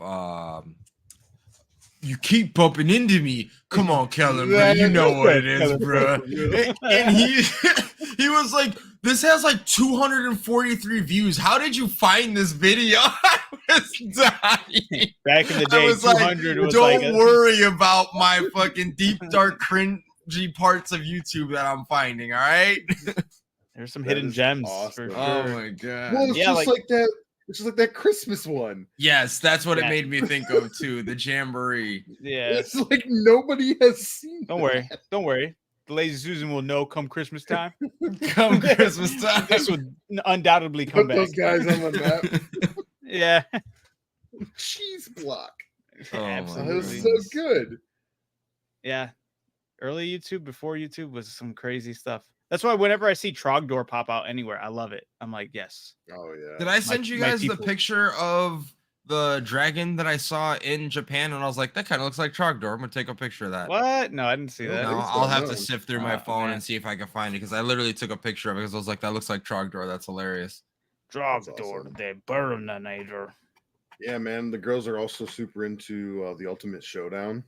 You keep bumping into me. Come on, Kellen, bro. You know what it is, bro. And he was like, this has like 243 views. How did you find this video? I was dying. Back in the day, 200 was don't worry about my fucking deep, dark, cringy parts of YouTube that I'm finding, all right? There's some hidden gems. Awesome. For sure. Oh, my God. Well, it's just like that. It's just like that Christmas one. Yes, that's what it made me think of too. The Jamboree. Yeah. It's like nobody has seen Don't worry. The Lazy Susan will know come Christmas time. Come Christmas time. This would undoubtedly come back. Those guys on the map. Yeah. Cheese block. Oh, absolutely. It was so good. Yeah. Early YouTube, before YouTube, was some crazy stuff. That's why whenever I see Trogdor pop out anywhere, I love it. I'm like, yes. Oh, yeah. Did I send you guys the picture of the dragon that I saw in Japan? And I was like, that kind of looks like Trogdor. I'm going to take a picture of that. What? No, I didn't see that. No, I'll have to sift through my phone and see if I can find it, because I literally took a picture of it because I was like, that looks like Trogdor. That's hilarious. Trogdor, awesome. The Burninator. Yeah, man. The girls are also super into the Ultimate Showdown.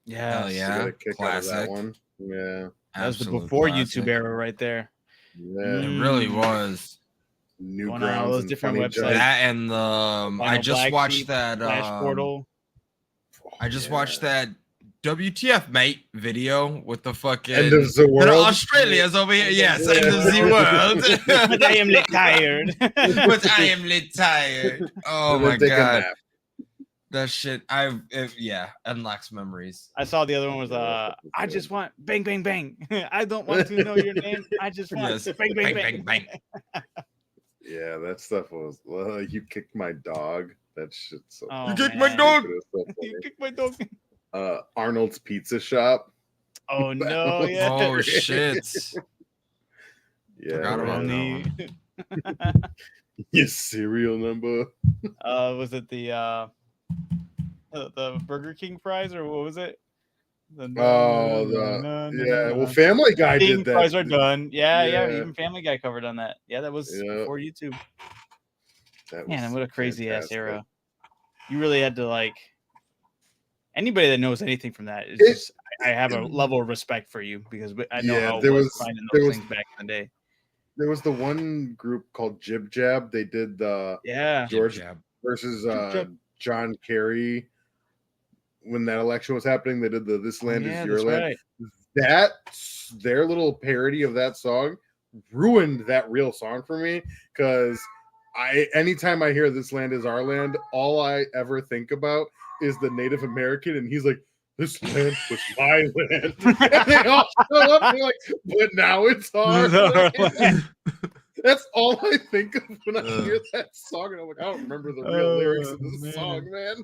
Yeah. Hell yeah. Classic. That one. Yeah. That was the before YouTube era right there. Yeah. It really was. Newgrounds, all those different websites. That and the I just watched that Flash Portal. I just watched that WTF mate video with the fucking End of the world. Australia's over here. Yes, end of the world. But I am tired. But I am tired. Oh my God. That shit, unlocks memories. I saw the other one was I just want bang bang bang. I don't want to know your name. I just want bang bang bang bang. Yeah, that stuff was. You kicked my dog. That shit's so. Oh, you kicked my dog. You kicked my dog. Arnold's Pizza Shop. Oh no! Yeah. Oh shit. Yeah. Forgot about that one. Your serial number. Was it the Burger King fries, or what was it? Well, Family Guy did that. Fries are done. Yeah. Even Family Guy covered on that. Yeah, that was before YouTube. Man, what a crazy ass era. You really had to like. Anybody that knows anything from that is just. I have a level of respect for you, because I know how it was finding those things back in the day. There was the one group called Jib Jab. They did the George versus John Kerry. When that election was happening, they did the "This Land Is Your Land." Right. their little parody of that song ruined that real song for me, because anytime I hear "This Land Is Our Land," all I ever think about is the Native American, and he's like, "This land was my land," and they all show up. They're like, "But now it's our land." That's all I think of when I hear that song, and I'm like, I don't remember the real lyrics of this song, man.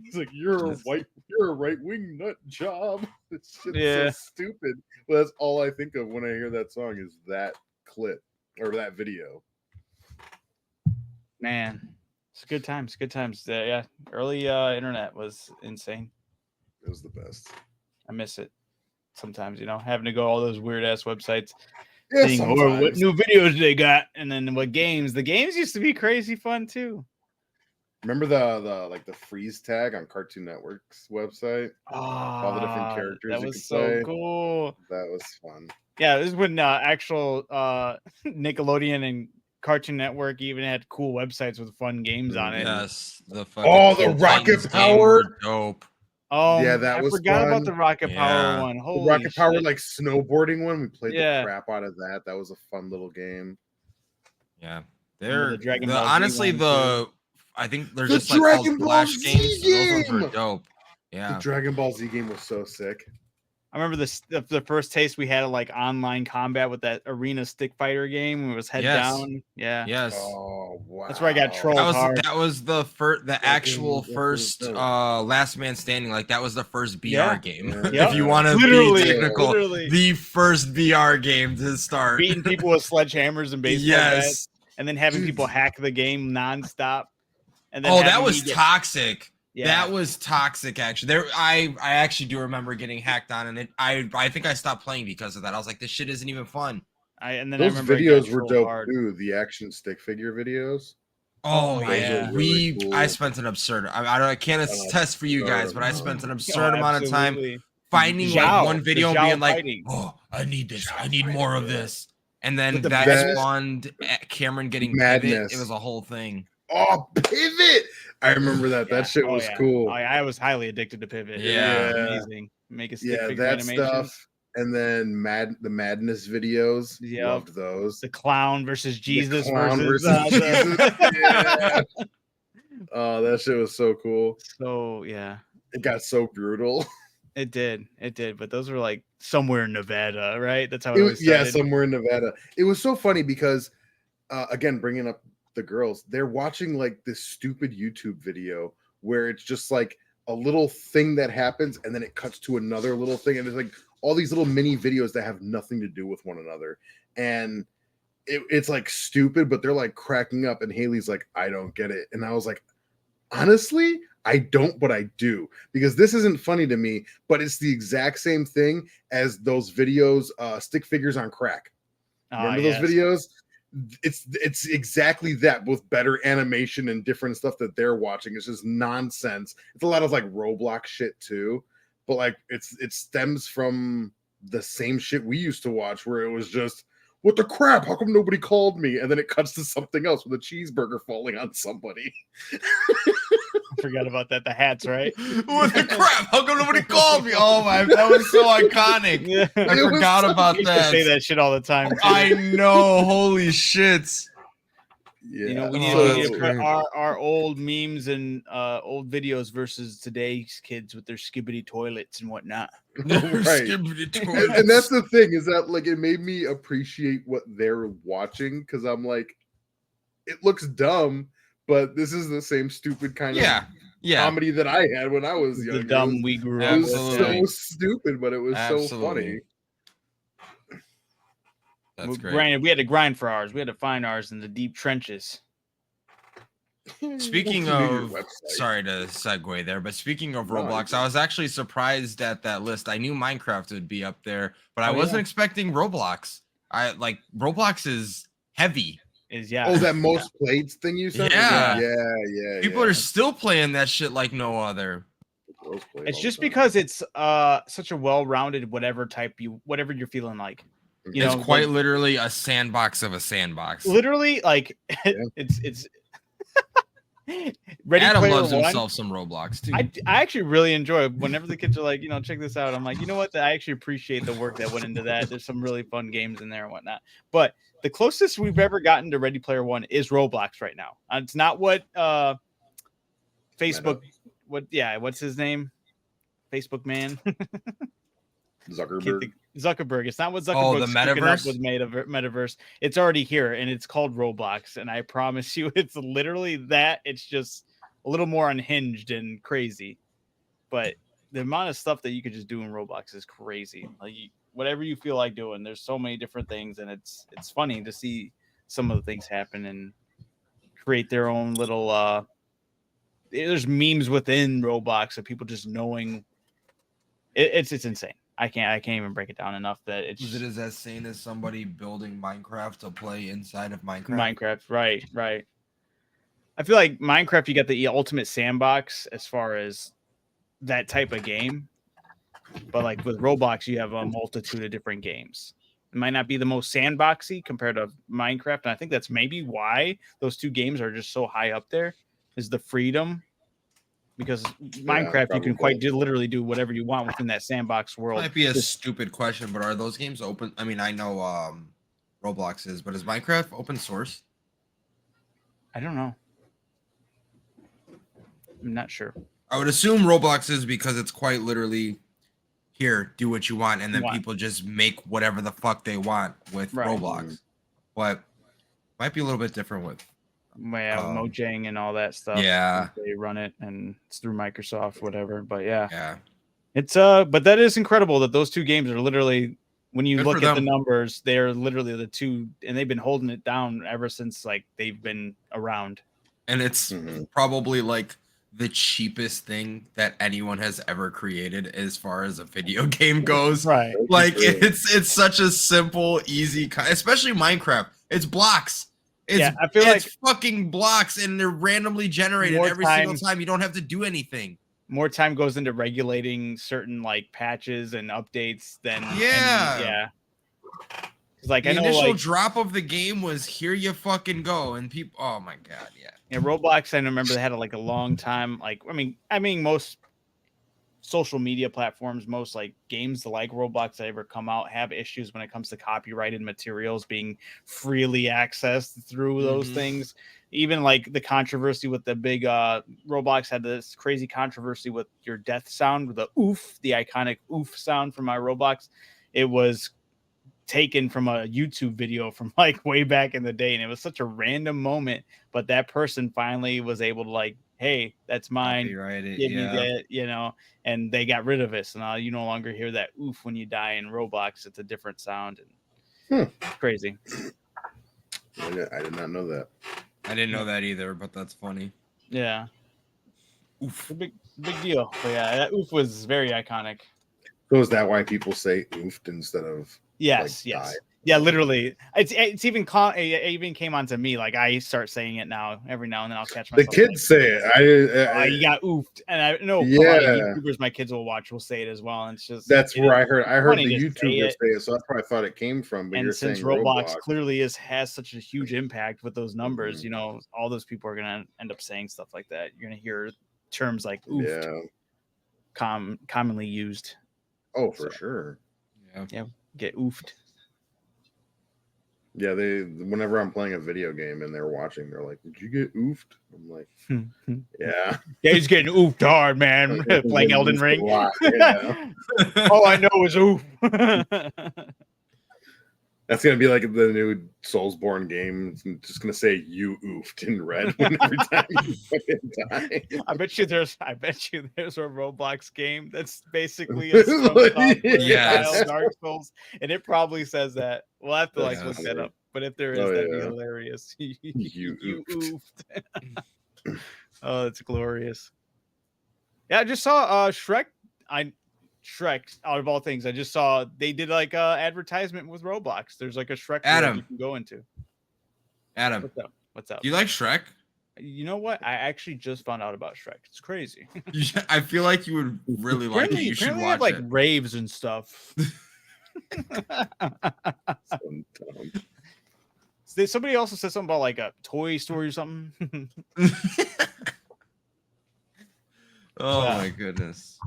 He's like, "You're a right-wing nut job." This shit's so stupid. But that's all I think of when I hear that song is that clip or that video. Man, it's good times. Good times. Yeah, early internet was insane. It was the best. I miss it sometimes. Having to go all those weird ass websites, Yeah, seeing what new videos they got, and then what games. The games used to be crazy fun too. Remember the freeze tag on Cartoon Network's website? All the different characters. That was so cool. That was fun. Yeah, this is when actual Nickelodeon and Cartoon Network even had cool websites with fun games on it. Yes, the Rocket Power, dope. Oh yeah, that was forgot fun. about the Rocket Power one. Holy the Rocket Power shit. like snowboarding one. We played the crap out of that. That was a fun little game. Yeah, the Dragon Ball Z honestly one, I think they're The just like Dragon all Ball Flash Z games. Those ones game! were dope. Yeah, The Dragon Ball Z game was so sick. I remember the first taste we had of like online combat with that arena stick fighter game when it was head down. Yeah. Yes. Oh wow. That's where I got trolled hard. That was the first, first Last Man Standing. Like that was the first BR game. Yeah. If you want to be technical, the first BR game to start. Beating people with sledgehammers and baseball bats, and then having people hack the game nonstop. And then that was toxic. Yeah. That was toxic. Actually, I actually do remember getting hacked on, and I think I stopped playing because of that. I was like, this shit isn't even fun. Those videos were dope too. The action stick figure videos. Oh yeah, really cool. I spent an absurd. I can't attest for you guys, but I spent an absurd amount of time finding like one video and being like, "Oh, I need this. I need more of this." And then that spawned Cameron getting Pivot. It was a whole thing. Oh, Pivot! I remember that. That shit was cool. Oh, yeah. I was highly addicted to Pivot. Yeah, amazing. Make a stick figure that animation. Stuff. And then the Madness videos. Yep. Loved those. The clown versus Jesus. Jesus. Yeah. Oh, that shit was so cool. So yeah, it got so brutal. It did. But those were like somewhere in Nevada, right? That's how it was. Yeah, somewhere in Nevada. It was so funny because, again, bringing up the girls, they're watching like this stupid YouTube video where it's just like a little thing that happens and then it cuts to another little thing, and there's like all these little mini videos that have nothing to do with one another, and it's like stupid, but they're like cracking up, and Haley's like, I don't get it. And I was like, honestly, I don't, but I do, because this isn't funny to me, but it's the exact same thing as those videos, stick figures on crack. Remember those videos? It's exactly that, with better animation and different stuff that they're watching. It's just nonsense. It's a lot of like Roblox shit too, but like it stems from the same shit we used to watch, where it was just, what the crap? How come nobody called me? And then it cuts to something else with a cheeseburger falling on somebody. I forgot about that. The hats, right? What the crap? How come nobody called me? Oh my, that was so iconic. Yeah. I forgot about that. I say that shit all the time. Too. I know. Holy shit. Yeah. We need to put our old memes and old videos versus today's kids with their skibbity toilets and whatnot. Right. And that's the thing, is that like it made me appreciate what they're watching, because I'm like, it looks dumb, but this is the same stupid kind of comedy that I had when I was young. The dumb we grew up. It was so stupid, but it was so funny. That's great. Granted, we had to grind for ours. We had to find ours in the deep trenches. Speaking of, sorry to segue there, but speaking of Roblox, I was actually surprised at that list. I knew Minecraft would be up there, but I wasn't expecting Roblox. Roblox is heavy. Oh, that most played thing you said? Yeah. People are still playing that shit like no other. It's just because it's such a well-rounded whatever you're feeling like. It's quite literally a sandbox of a sandbox. Literally, like it's Ready Adam Player loves One. himself some Roblox too. I actually really enjoy it. Whenever the kids are like, check this out. I'm like, you know what? I actually appreciate the work that went into that. There's some really fun games in there and whatnot. But the closest we've ever gotten to Ready Player One is Roblox right now. It's not what Facebook. What's his name? Facebook man. Zuckerberg. Zuckerberg. It's not what Oh, Zuckerberg's the cooking up metaverse? with metaverse. It's already here, and it's called Roblox. And I promise you, it's literally that. It's just a little more unhinged and crazy. But the amount of stuff that you could just do in Roblox is crazy. Like whatever you feel like doing, there's so many different things, and it's funny to see some of the things happen and create their own little. There's memes within Roblox of people just knowing. It's insane. I can't even break it down enough that it's. Is it as insane as somebody building Minecraft to play inside of Minecraft? Minecraft, right. I feel like Minecraft, you got the ultimate sandbox as far as that type of game, but like with Roblox, you have a multitude of different games. It might not be the most sandboxy compared to Minecraft, and I think that's maybe why those two games are just so high up there. Is the freedom. Because Minecraft, you can literally do whatever you want within that sandbox world. Might be a stupid question, but are those games open? I mean, I know Roblox is, but is Minecraft open source? I don't know. I'm not sure. I would assume Roblox is because it's quite literally here, do what you want, and then people just make whatever the fuck they want with Roblox. But might be a little bit different with Mojang and all that stuff. Yeah, they run it, and it's through Microsoft, whatever. But yeah, it's but that is incredible that those two games are literally, when you look at the numbers, they're literally the two, and they've been holding it down ever since like they've been around. And it's probably like the cheapest thing that anyone has ever created as far as a video game goes. Right, like it's such a simple, easy, especially Minecraft. It's blocks. I feel like it's fucking blocks, and they're randomly generated every single time. You don't have to do anything. More time goes into regulating certain like patches and updates than Like the initial drop of the game was here you fucking go, and people, oh my god, yeah, Roblox. I remember they had like a long time. Like I mean most social media platforms, most like games like Roblox that ever come out have issues when it comes to copyrighted materials being freely accessed through those things. Even like the controversy with the big Roblox had this crazy controversy with your death sound with the oof, the iconic oof sound from my Roblox. It was taken from a YouTube video from like way back in the day, and it was such a random moment, but that person finally was able to like, hey, that's mine. Give me that, and they got rid of it. So now you no longer hear that oof when you die in Roblox. It's a different sound. And crazy. I did not know that. I didn't know that either, but that's funny. Yeah. Oof. Big deal. But yeah, that oof was very iconic. So is that why people say oofed instead of yes. Die? Yeah, literally. It even came onto me. Like I start saying it now every now and then. I'll catch myself. The kids say it. You got oofed, and I know a lot of YouTubers my kids will watch will say it as well. And it's just that's where I heard the YouTubers say it, so that's where I thought it came from. But and since Roblox clearly has such a huge impact with those numbers, all those people are gonna end up saying stuff like that. You're gonna hear terms like oofed commonly used. Oh, for sure. Yeah, get oofed. Yeah, whenever I'm playing a video game and they're watching, they're like, "Did you get oofed?" I'm like, "Yeah." Yeah, he's getting oofed hard, man. Playing Elden Ring. All I know is oof. That's gonna be like the new Soulsborne game. It's just gonna say "you oofed" in red every time you fucking die. I bet you there's a Roblox game that's basically a Dark Souls, and it probably says that. We'll have to look that up. But if there is, that'd be hilarious. you oofed. Oh, it's glorious. Yeah, I just saw Shrek. Shrek, out of all things, I just saw they did like a advertisement with Roblox. There's like a Shrek world you can go into. Adam, what's up? Do you like Shrek? You know what? I actually just found out about Shrek. It's crazy. I feel like you would really like it. You should watch like raves and stuff. Somebody also said something about like a Toy Story or something. Oh Wow. my goodness.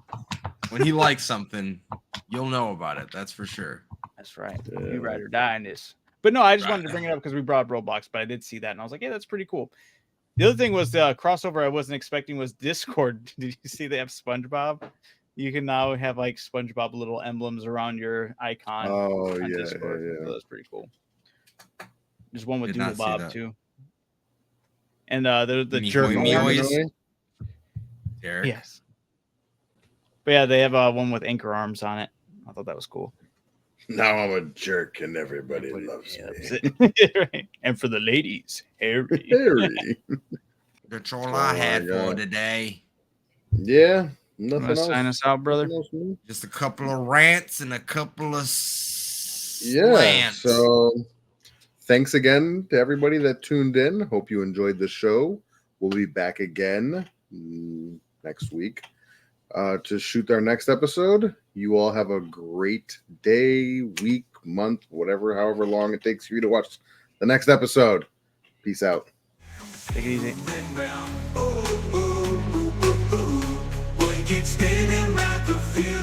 When he likes something, you'll know about it. That's for sure. That's right. Yeah. You ride or die in this. But no, I just Right. wanted to bring it up because we brought up Roblox, but I did see that and I was like, yeah, that's pretty cool. The other thing was the crossover I wasn't expecting was Discord. Did you see they have SpongeBob? You can now have like SpongeBob little emblems around your icon Oh on yeah, Discord. yeah, So yeah. that's pretty cool. There's one with Did not Doodle see Bob that. too. And the Mihoy jerk Mihoy. arms. Derek. Yes. But yeah, they have one with anchor arms on it. I thought that was cool. Now I'm a jerk and everybody loves me. Right. And for the ladies, Harry. Harry. That's all Oh I my had for God. today. Yeah, You nothing want to else. sign us out, brother? Nothing else from me? Just a couple of rants and a couple of Yeah. slants. So thanks again to everybody that tuned in. Hope you enjoyed the show. We'll be back again next week to shoot our next episode. You all have a great day, week, month, whatever, however long it takes for you to watch the next episode. Peace out. Take it easy. Boy, get spinning like the field.